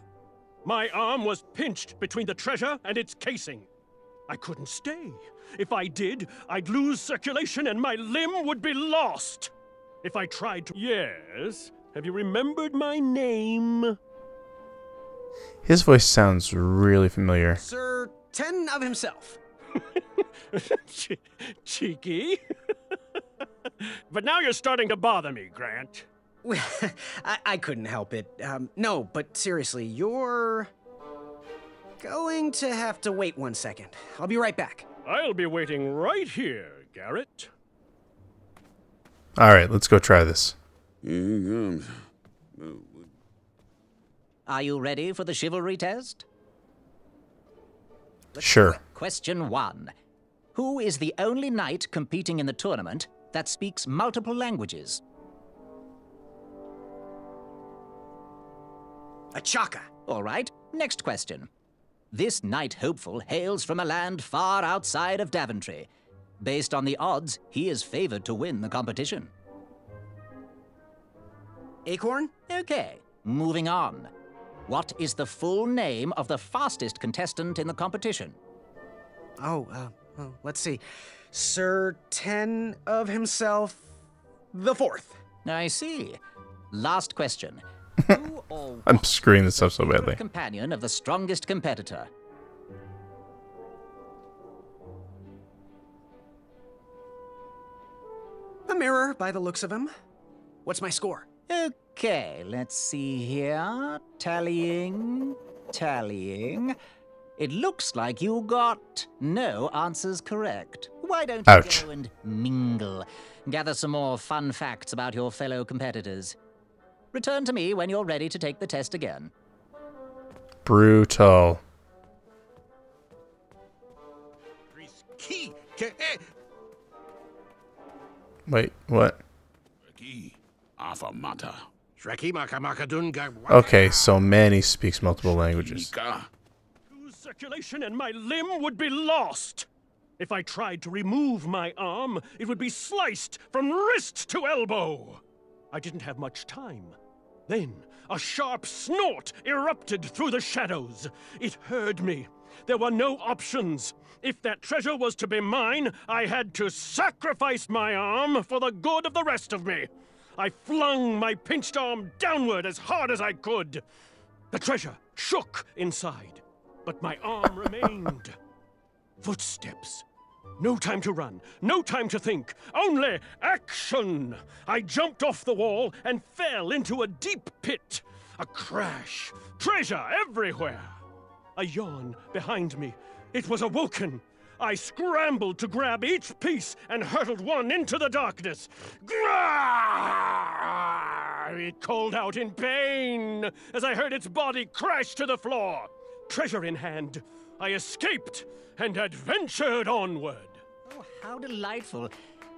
My arm was pinched between the treasure and its casing. I couldn't stay. If I did, I'd lose circulation and my limb would be lost. If I tried to... Yes? Have you remembered my name? His voice sounds really familiar. Sir Ten of himself. Cheeky. But now you're starting to bother me, Grant. I couldn't help it. No, but seriously, you're... going to have to wait 1 second. I'll be right back. I'll be waiting right here, Garrett. Alright, let's go try this. Are you ready for the chivalry test? Sure. Question 1. Who is the only knight competing in the tournament that speaks multiple languages? Achaka. All right, next question. This knight hopeful hails from a land far outside of Daventry. Based on the odds, he is favored to win the competition. Acorn? Okay, moving on. What is the full name of the fastest contestant in the competition? Let's see. Sir Ten of himself, the fourth. I see. Last question. I'm screwing this up so badly. Companion of the strongest competitor. A mirror, by the looks of him. What's my score? Okay, let's see here. Tallying. It looks like you got no answers correct. Why don't you Ouch. go and mingle? Gather some more fun facts about your fellow competitors. Return to me when you're ready to take the test again. Brutal. Wait, what? Okay, so Manny speaks multiple languages. Lose circulation and my limb would be lost. If I tried to remove my arm, it would be sliced from wrist to elbow. I didn't have much time. Then, a sharp snort erupted through the shadows. It heard me. There were no options. If that treasure was to be mine, I had to sacrifice my arm for the good of the rest of me. I flung my pinched arm downward as hard as I could. The treasure shook inside, but my arm remained. Footsteps. No time to run, no time to think, only action! I jumped off the wall and fell into a deep pit. A crash, treasure everywhere. A yawn behind me. It was awoken. I scrambled to grab each piece and hurtled one into the darkness. Grrrr! It called out in pain as I heard its body crash to the floor. Treasure in hand, I escaped and adventured onward. Oh, how delightful.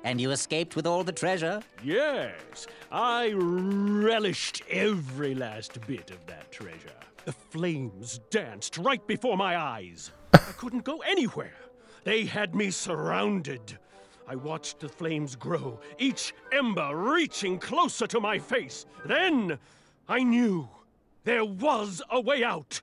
And you escaped with all the treasure? Yes, I relished every last bit of that treasure. The flames danced right before my eyes. I couldn't go anywhere. They had me surrounded. I watched the flames grow, each ember reaching closer to my face. Then I knew there was a way out.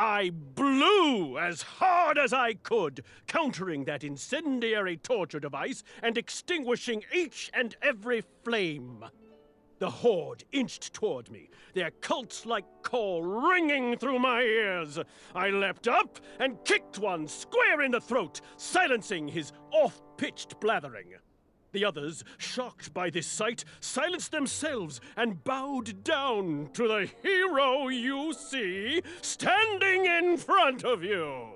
I blew as hard as I could, countering that incendiary torture device and extinguishing each and every flame. The horde inched toward me, their cult-like call ringing through my ears. I leapt up and kicked one square in the throat, silencing his off-pitched blathering. The others, shocked by this sight, silenced themselves and bowed down to the hero you see standing in front of you.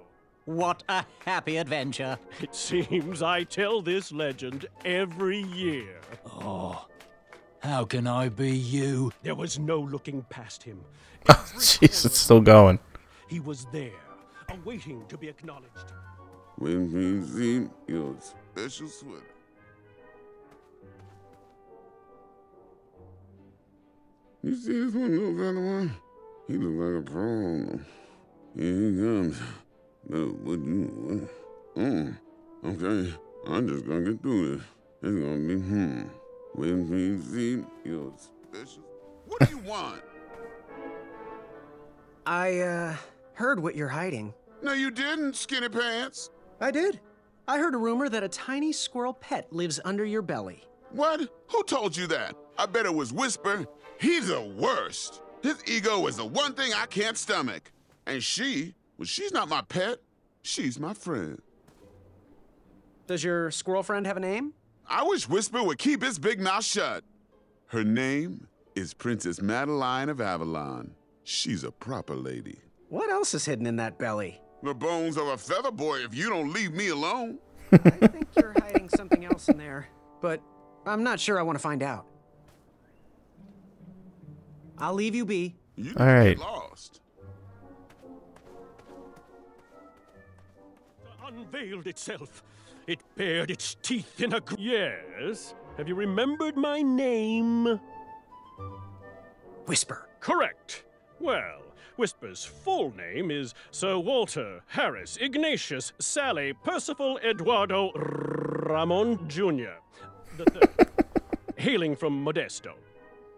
What a happy adventure. It seems I tell this legend every year. Oh, how can I be you? There was no looking past him. Jeez, it's still going. He was there, awaiting to be acknowledged. When we see your special sweater. You see this one little fella one? He look like a pro. Here he comes. But what you okay. I'm just gonna get through this. It's gonna be when we see your special. What do you want? I heard what you're hiding. No, you didn't, skinny pants. I did. I heard a rumor that a tiny squirrel pet lives under your belly. What? Who told you that? I bet it was Whisper. He's the worst. His ego is the one thing I can't stomach. And she, well, she's not my pet. She's my friend. Does your squirrel friend have a name? I wish Whisper would keep his big mouth shut. Her name is Princess Madeline of Avalon. She's a proper lady. What else is hidden in that belly? The bones of a feather boy if you don't leave me alone. I think you're hiding something else in there, but I'm not sure I want to find out. I'll leave you be. You all right. Lost. Unveiled itself. It bared its teeth in a... Yes? Have you remembered my name? Whisper. Correct. Well, Whisper's full name is Sir Walter Harris Ignatius Sally Percival Eduardo Ramon Jr. the third, hailing from Modesto.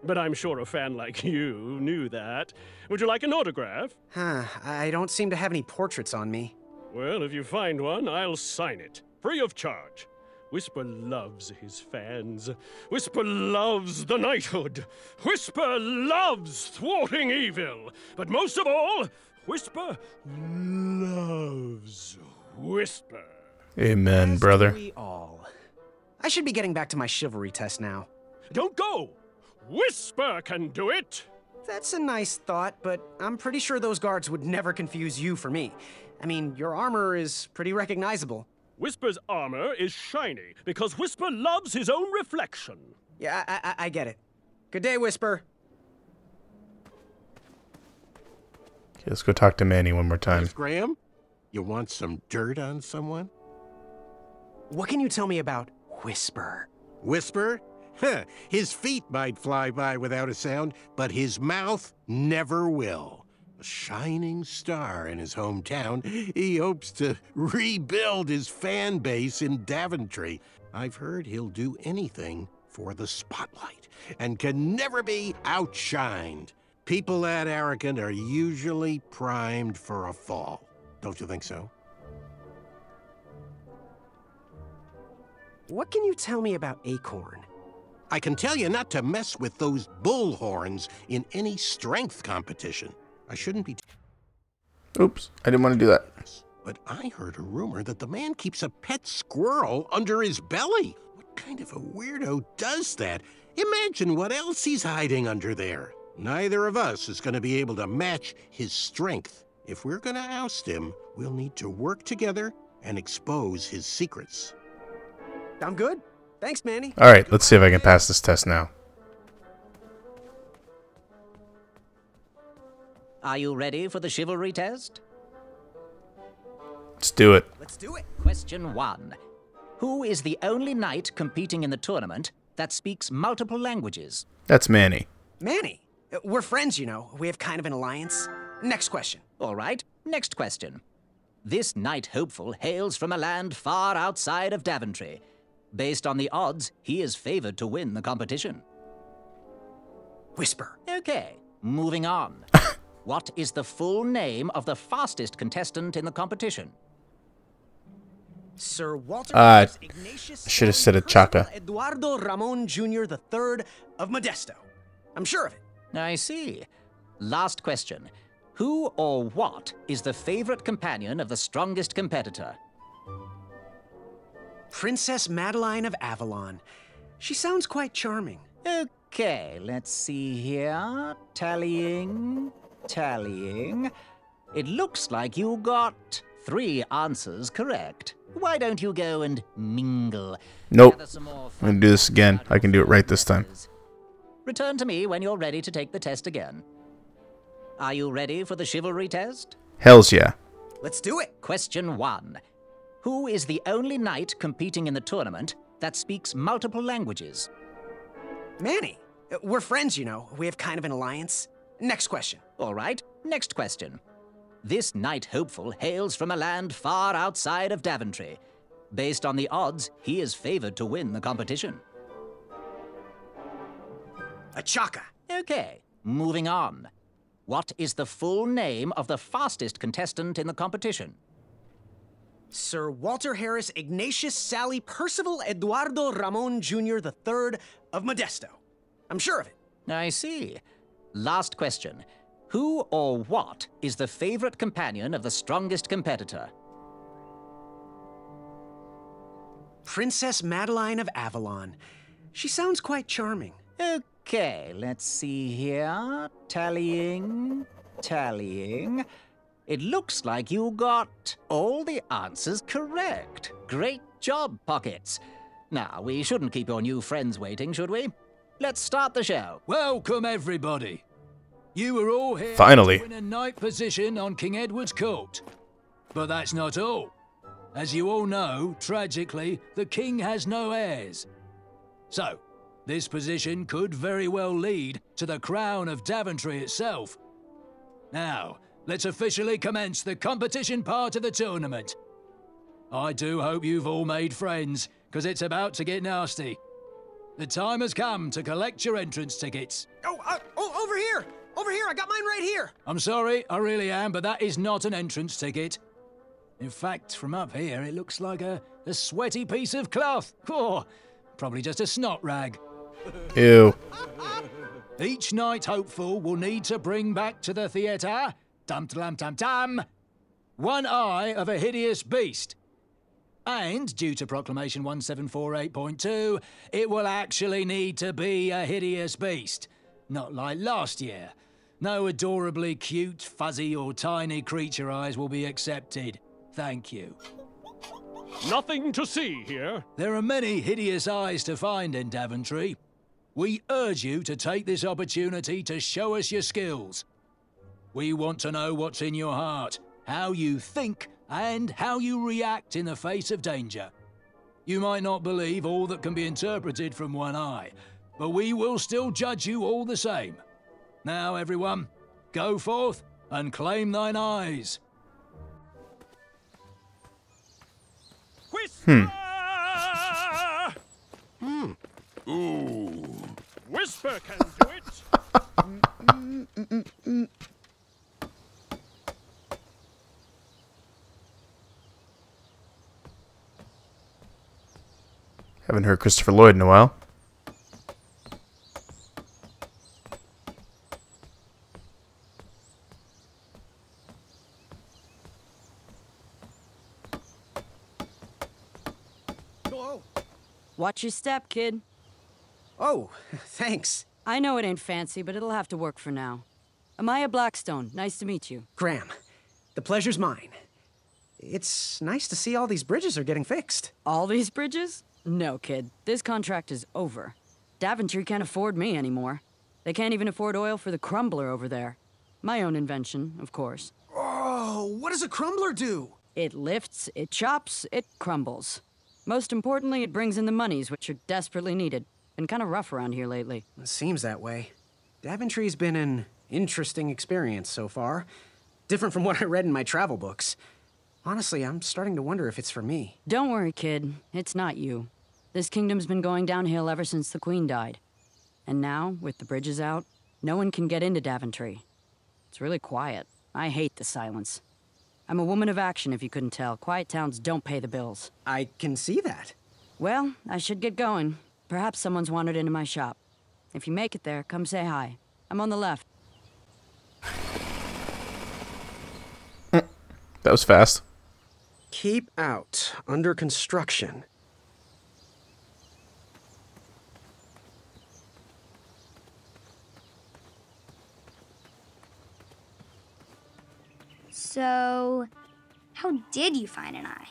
But I'm sure a fan like you knew that. Would you like an autograph? I don't seem to have any portraits on me. Well, if you find one, I'll sign it. Free of charge. Whisper loves his fans. Whisper loves the knighthood. Whisper loves thwarting evil. But most of all, Whisper loves Whisper. Amen, brother. We all. I should be getting back to my chivalry test now. Don't go! Whisper can do it! That's a nice thought, but I'm pretty sure those guards would never confuse you for me. I mean, your armor is pretty recognizable. Whisper's armor is shiny because Whisper loves his own reflection. Yeah, I get it. Good day, Whisper. Okay, let's go talk to Manny one more time. Yes, Graham? You want some dirt on someone? What can you tell me about Whisper? Whisper? Huh, his feet might fly by without a sound, but his mouth never will. A shining star in his hometown, he hopes to rebuild his fan base in Daventry. I've heard he'll do anything for the spotlight and can never be outshined. People that arrogant are usually primed for a fall. Don't you think so? What can you tell me about Acorn? I can tell you not to mess with those bullhorns in any strength competition. I shouldn't be... Oops, I didn't want to do that. But I heard a rumor that the man keeps a pet squirrel under his belly. What kind of a weirdo does that? Imagine what else he's hiding under there. Neither of us is going to be able to match his strength. If we're going to oust him, we'll need to work together and expose his secrets. I'm good. Thanks, Manny. All right, let's see if I can pass this test now. Are you ready for the chivalry test? Let's do it. Let's do it. Question 1. Who is the only knight competing in the tournament that speaks multiple languages? That's Manny. Manny. We're friends, you know. We have kind of an alliance. Next question. All right, next question. This knight hopeful hails from a land far outside of Daventry. Based on the odds, he is favored to win the competition. Whisper. Okay, moving on. What is the full name of the fastest contestant in the competition? Sir Walter I Ignatius should have said a Chaka. Eduardo Ramon Jr. III of Modesto. I'm sure of it. I see. Last question. Who or what is the favorite companion of the strongest competitor? Princess Madeline of Avalon. She sounds quite charming. Okay, let's see here. Tallying. It looks like you got 3 answers correct. Why don't you go and mingle? Nope. I'm going to do this again. I can do it right this time. Return to me when you're ready to take the test again. Are you ready for the chivalry test? Hells yeah. Let's do it. Question 1. Who is the only knight competing in the tournament that speaks multiple languages? Manny. We're friends, you know. We have kind of an alliance. Next question. All right, next question. This knight hopeful hails from a land far outside of Daventry. Based on the odds, he is favored to win the competition. A Chaka. Okay, moving on. What is the full name of the fastest contestant in the competition? Sir Walter Harris Ignatius Sally Percival Eduardo Ramon Jr. III of Modesto. I'm sure of it. I see. Last question. Who or what is the favorite companion of the strongest competitor? Princess Madeline of Avalon. She sounds quite charming. Okay, let's see here. Tallying. It looks like you got all the answers correct. Great job, Pockets. Now, we shouldn't keep your new friends waiting, should we? Let's start the show. Welcome, everybody. You are all here Finally. to win a knight position on King Edward's court. But that's not all. As you all know, tragically, the king has no heirs. So, this position could very well lead to the crown of Daventry itself. Now, let's officially commence the competition part of the tournament. I do hope you've all made friends, because it's about to get nasty. The time has come to collect your entrance tickets. Over here! Over here! I got mine right here! I'm sorry, I really am, but that is not an entrance ticket. In fact, from up here, it looks like a sweaty piece of cloth. Oh, probably just a snot rag. Ew. Each knight hopeful will need to bring back to the theatre, dum-dum-dum-dum, one eye of a hideous beast. And, due to Proclamation 1748.2, it will actually need to be a hideous beast. Not like last year. No adorably cute, fuzzy, or tiny creature eyes will be accepted. Thank you. Nothing to see here. There are many hideous eyes to find in Daventry. We urge you to take this opportunity to show us your skills. We want to know what's in your heart, how you think, and how you react in the face of danger. You might not believe all that can be interpreted from one eye, but we will still judge you all the same. Now, everyone, go forth and claim thine eyes. Whisper! Ooh. Whisper can do it. Haven't heard Christopher Lloyd in a while. Watch your step, kid. Oh, thanks. I know it ain't fancy, but it'll have to work for now. Amaya Blackstone, nice to meet you. Graham, the pleasure's mine. It's nice to see all these bridges are getting fixed. All these bridges? No, kid. This contract is over. Daventry can't afford me anymore. They can't even afford oil for the crumbler over there. My own invention, of course. Oh, what does a crumbler do? It lifts, it chops, it crumbles. Most importantly, it brings in the monies, which are desperately needed. Been kind of rough around here lately. It seems that way. Daventry's been an interesting experience so far. Different from what I read in my travel books. Honestly, I'm starting to wonder if it's for me. Don't worry, kid. It's not you. This kingdom's been going downhill ever since the Queen died. And now, with the bridges out, no one can get into Daventry. It's really quiet. I hate the silence. I'm a woman of action, if you couldn't tell. Quiet towns don't pay the bills. I can see that. Well, I should get going. Perhaps someone's wandered into my shop. If you make it there, come say hi. I'm on the left. That was fast. Keep out. Under construction. So, how did you find an eye?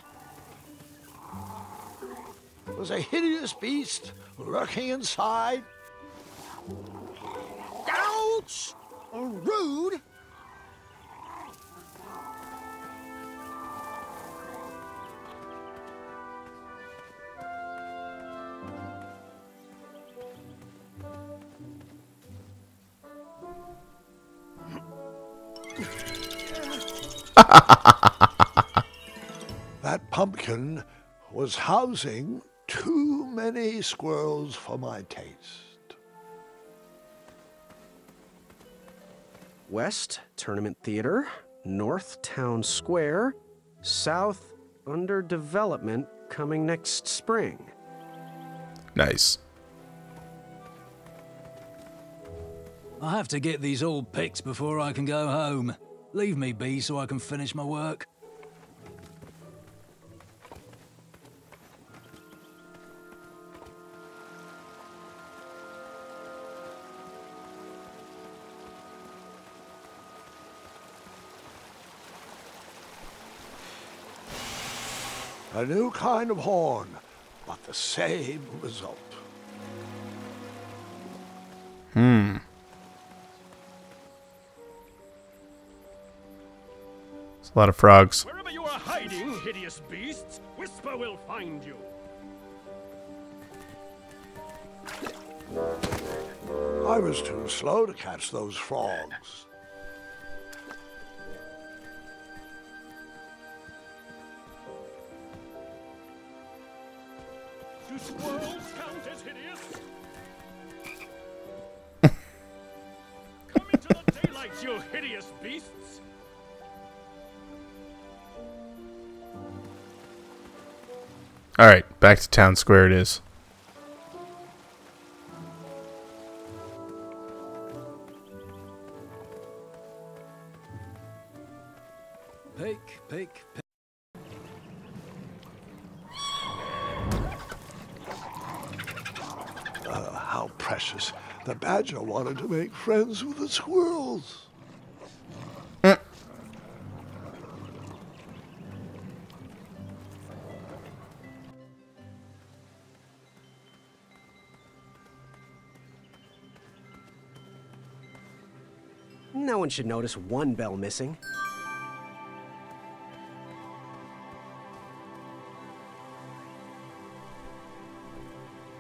Was a hideous beast lurking inside. Ouch! Rude! That pumpkin was housing too many squirrels for my taste. West, Tournament Theater. North, Town Square. South, under development, coming next spring. Nice. I have to get these all picked before I can go home. Leave me be so I can finish my work. A new kind of horn, but the same result. There's a lot of frogs. Wherever you are hiding, hideous beasts, Whisper will find you. I was too slow to catch those frogs. Do squirrels count as hideous? Come into the daylight, you hideous beasts! Alright, back to town square it is. Pick, pick, pick. How precious. The badger wanted to make friends with the squirrels. No one should notice one bell missing.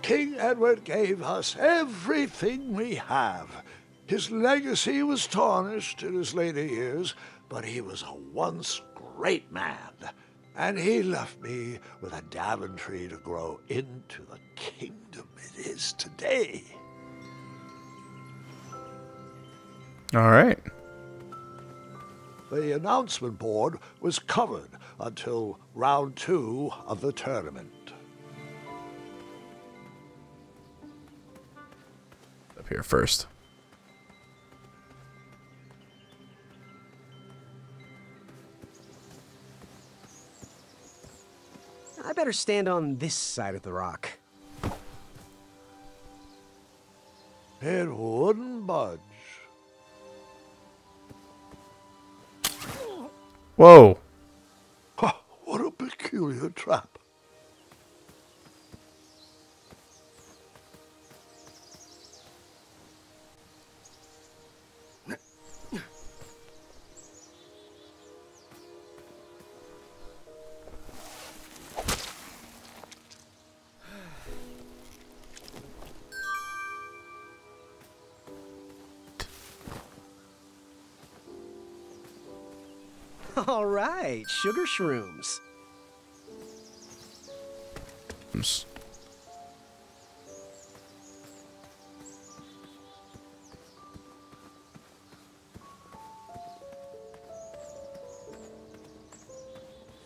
King Edward gave us everything we have. His legacy was tarnished in his later years, but he was a once great man. And he left me with a Daventry to grow into the kingdom it is today. All right. The announcement board was covered until round 2 of the tournament. Up here first. I better stand on this side of the rock. It wouldn't budge. Whoa. peculiar trap. All right, sugar shrooms.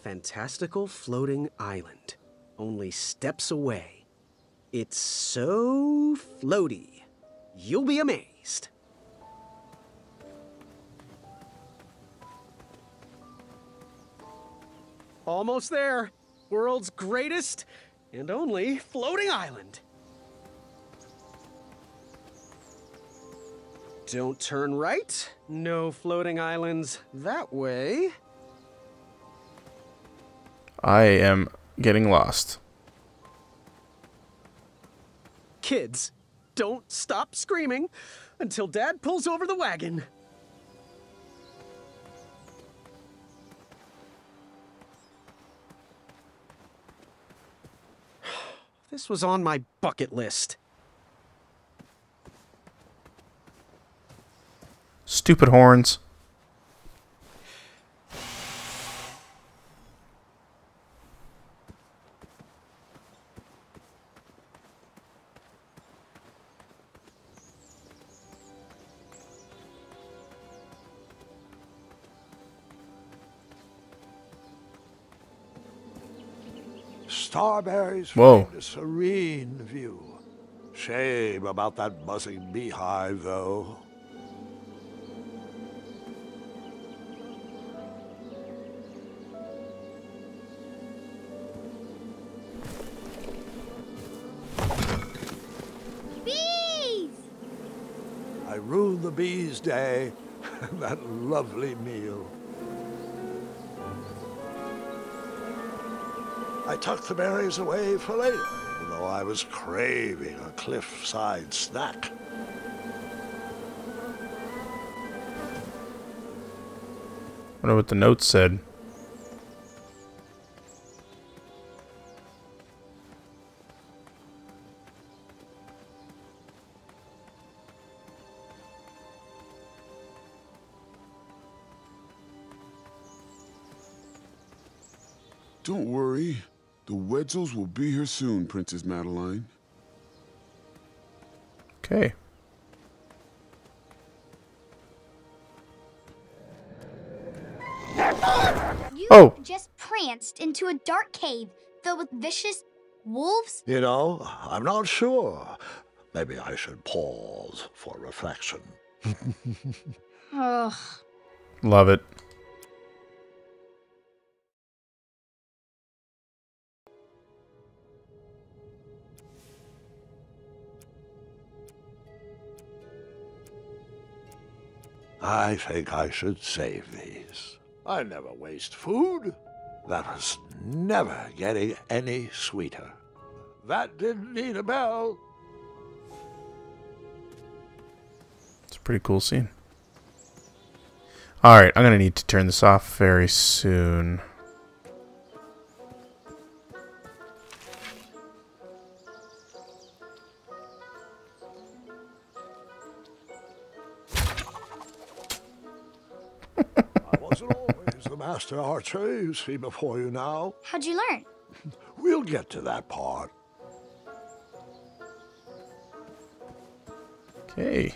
Fantastical floating island. Only steps away. It's so floaty. You'll be amazed. Almost there. World's greatest and only floating island. Don't turn right. No floating islands that way. I am getting lost. Kids, don't stop screaming until Dad pulls over the wagon. This was on my bucket list. Stupid horns. Starberries Whoa. framed a serene view. Shame about that buzzing beehive, though. Bees! I ruined the bees' day. That lovely meal. I tucked the berries away for later, even though I was craving a cliffside snack. Wonder what the note said. Don't worry. The Wetzels will be here soon, Princess Madeline. Okay. You just pranced into a dark cave filled with vicious wolves? You know, I'm not sure. Maybe I should pause for reflection. Ugh. Love it. I think I should save these. I never waste food. That was never getting any sweeter. That didn't need a bell. It's a pretty cool scene. Alright, I'm gonna need to turn this off very soon. I wasn't always the master archer you see before you now. How'd you learn? We'll get to that part. Okay.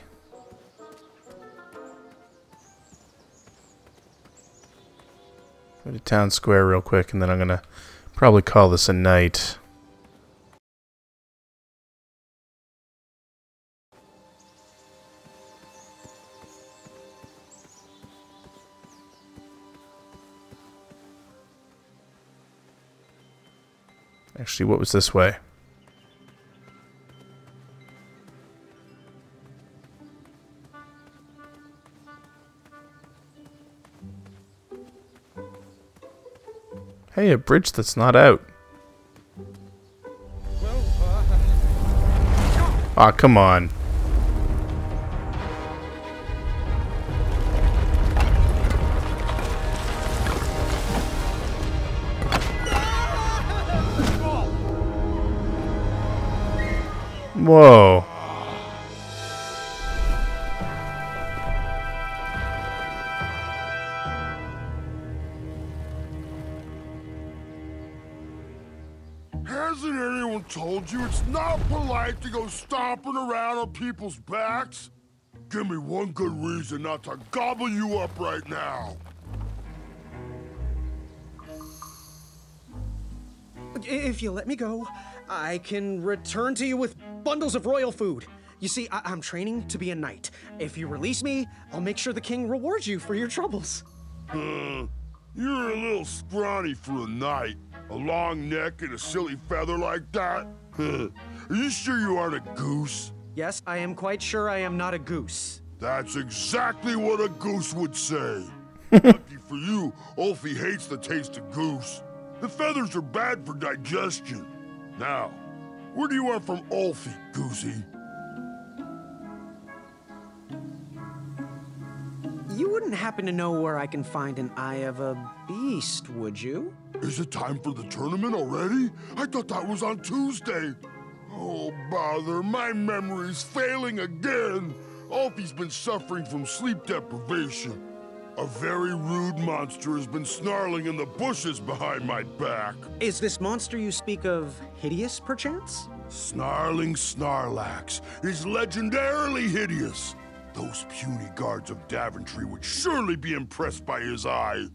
Go to town square real quick, and then I'm gonna probably call this a night. Actually, what was this way? Hey, a bridge that's not out. Aw, come on. Whoa. Hasn't anyone told you it's not polite to go stomping around on people's backs? Give me one good reason not to gobble you up right now. If you let me go, I can return to you with bundles of royal food. You see, I'm training to be a knight. If you release me, I'll make sure the king rewards you for your troubles. You're a little scrawny for a knight. A long neck and a silly feather like that? Are you sure you aren't a goose? Yes, I am quite sure I am not a goose. That's exactly what a goose would say. Lucky for you, Ulfie hates the taste of goose. The feathers are bad for digestion. Now, where do you want from Ulfie, Goosey? You wouldn't happen to know where I can find an Eye of a Beast, would you? Is it time for the tournament already? I thought that was on Tuesday. Oh, bother, my memory's failing again. Ulfie's been suffering from sleep deprivation. A very rude monster has been snarling in the bushes behind my back. Is this monster you speak of hideous, perchance? Snarling Snarlax is legendarily hideous. Those puny guards of Daventry would surely be impressed by his eye.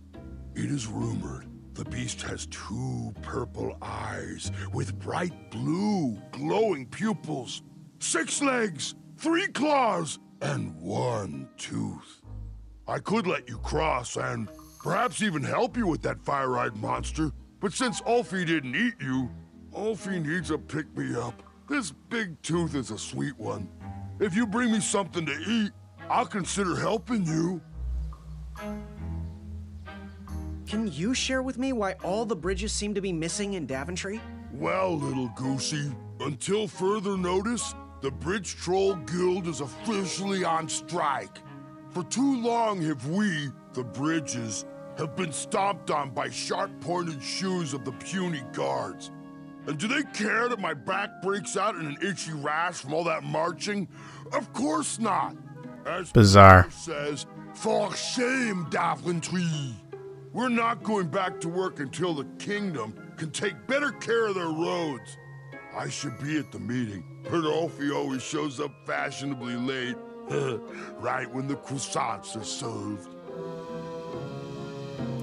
It is rumored the beast has 2 purple eyes with bright blue, glowing pupils, 6 legs, 3 claws, and 1 tooth. I could let you cross and perhaps even help you with that fire-eyed monster, but since Ulfie didn't eat you, Ulfie needs a pick-me-up. This big tooth is a sweet one. If you bring me something to eat, I'll consider helping you. Can you share with me why all the bridges seem to be missing in Daventry? Well, little goosey, until further notice, the Bridge Troll Guild is officially on strike. For too long have we, the bridges, have been stomped on by sharp-pointed shoes of the puny guards. And do they care that my back breaks out in an itchy rash from all that marching? Of course not. As Bizarre. says, for shame, Daventry. We're not going back to work until the kingdom can take better care of their roads. I should be at the meeting, but Ulfie always shows up fashionably late, right when the croissants are served.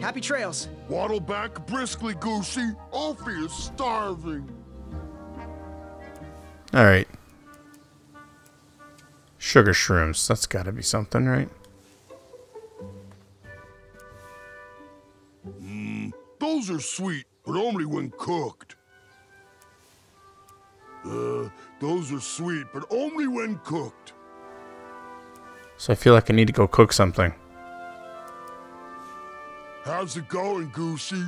Happy trails. Waddle back briskly, Goosey. Ulfie is starving. All right. Sugar shrooms. That's got to be something, right? Those are sweet, but only when cooked. Those are sweet, but only when cooked. So I feel like I need to go cook something. How's it going, Goosey?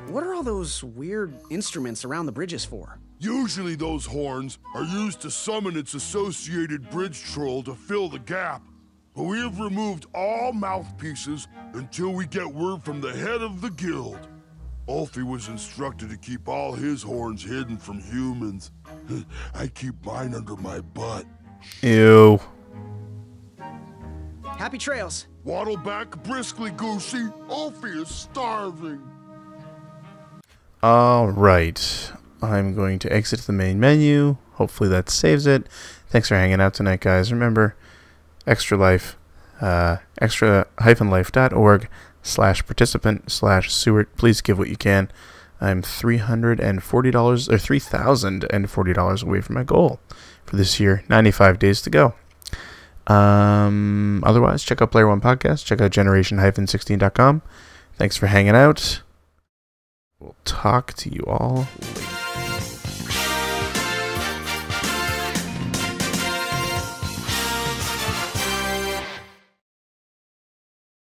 What are all those weird instruments around the bridges for? Usually those horns are used to summon its associated bridge troll to fill the gap. But we have removed all mouthpieces until we get word from the head of the guild. Ulfie was instructed to keep all his horns hidden from humans. I keep mine under my butt. Ew. Happy trails. Waddle back briskly, Goosey. Ulfie is starving. Alright. I'm going to exit the main menu. Hopefully that saves it. Thanks for hanging out tonight, guys. Remember, Extra Life, extra-life.org/participant/Seward. Please give what you can. I'm $340 or $3,040 away from my goal for this year. 95 days to go. Otherwise, check out Player One Podcast. Check out generation-16.com. Thanks for hanging out. We'll talk to you all later.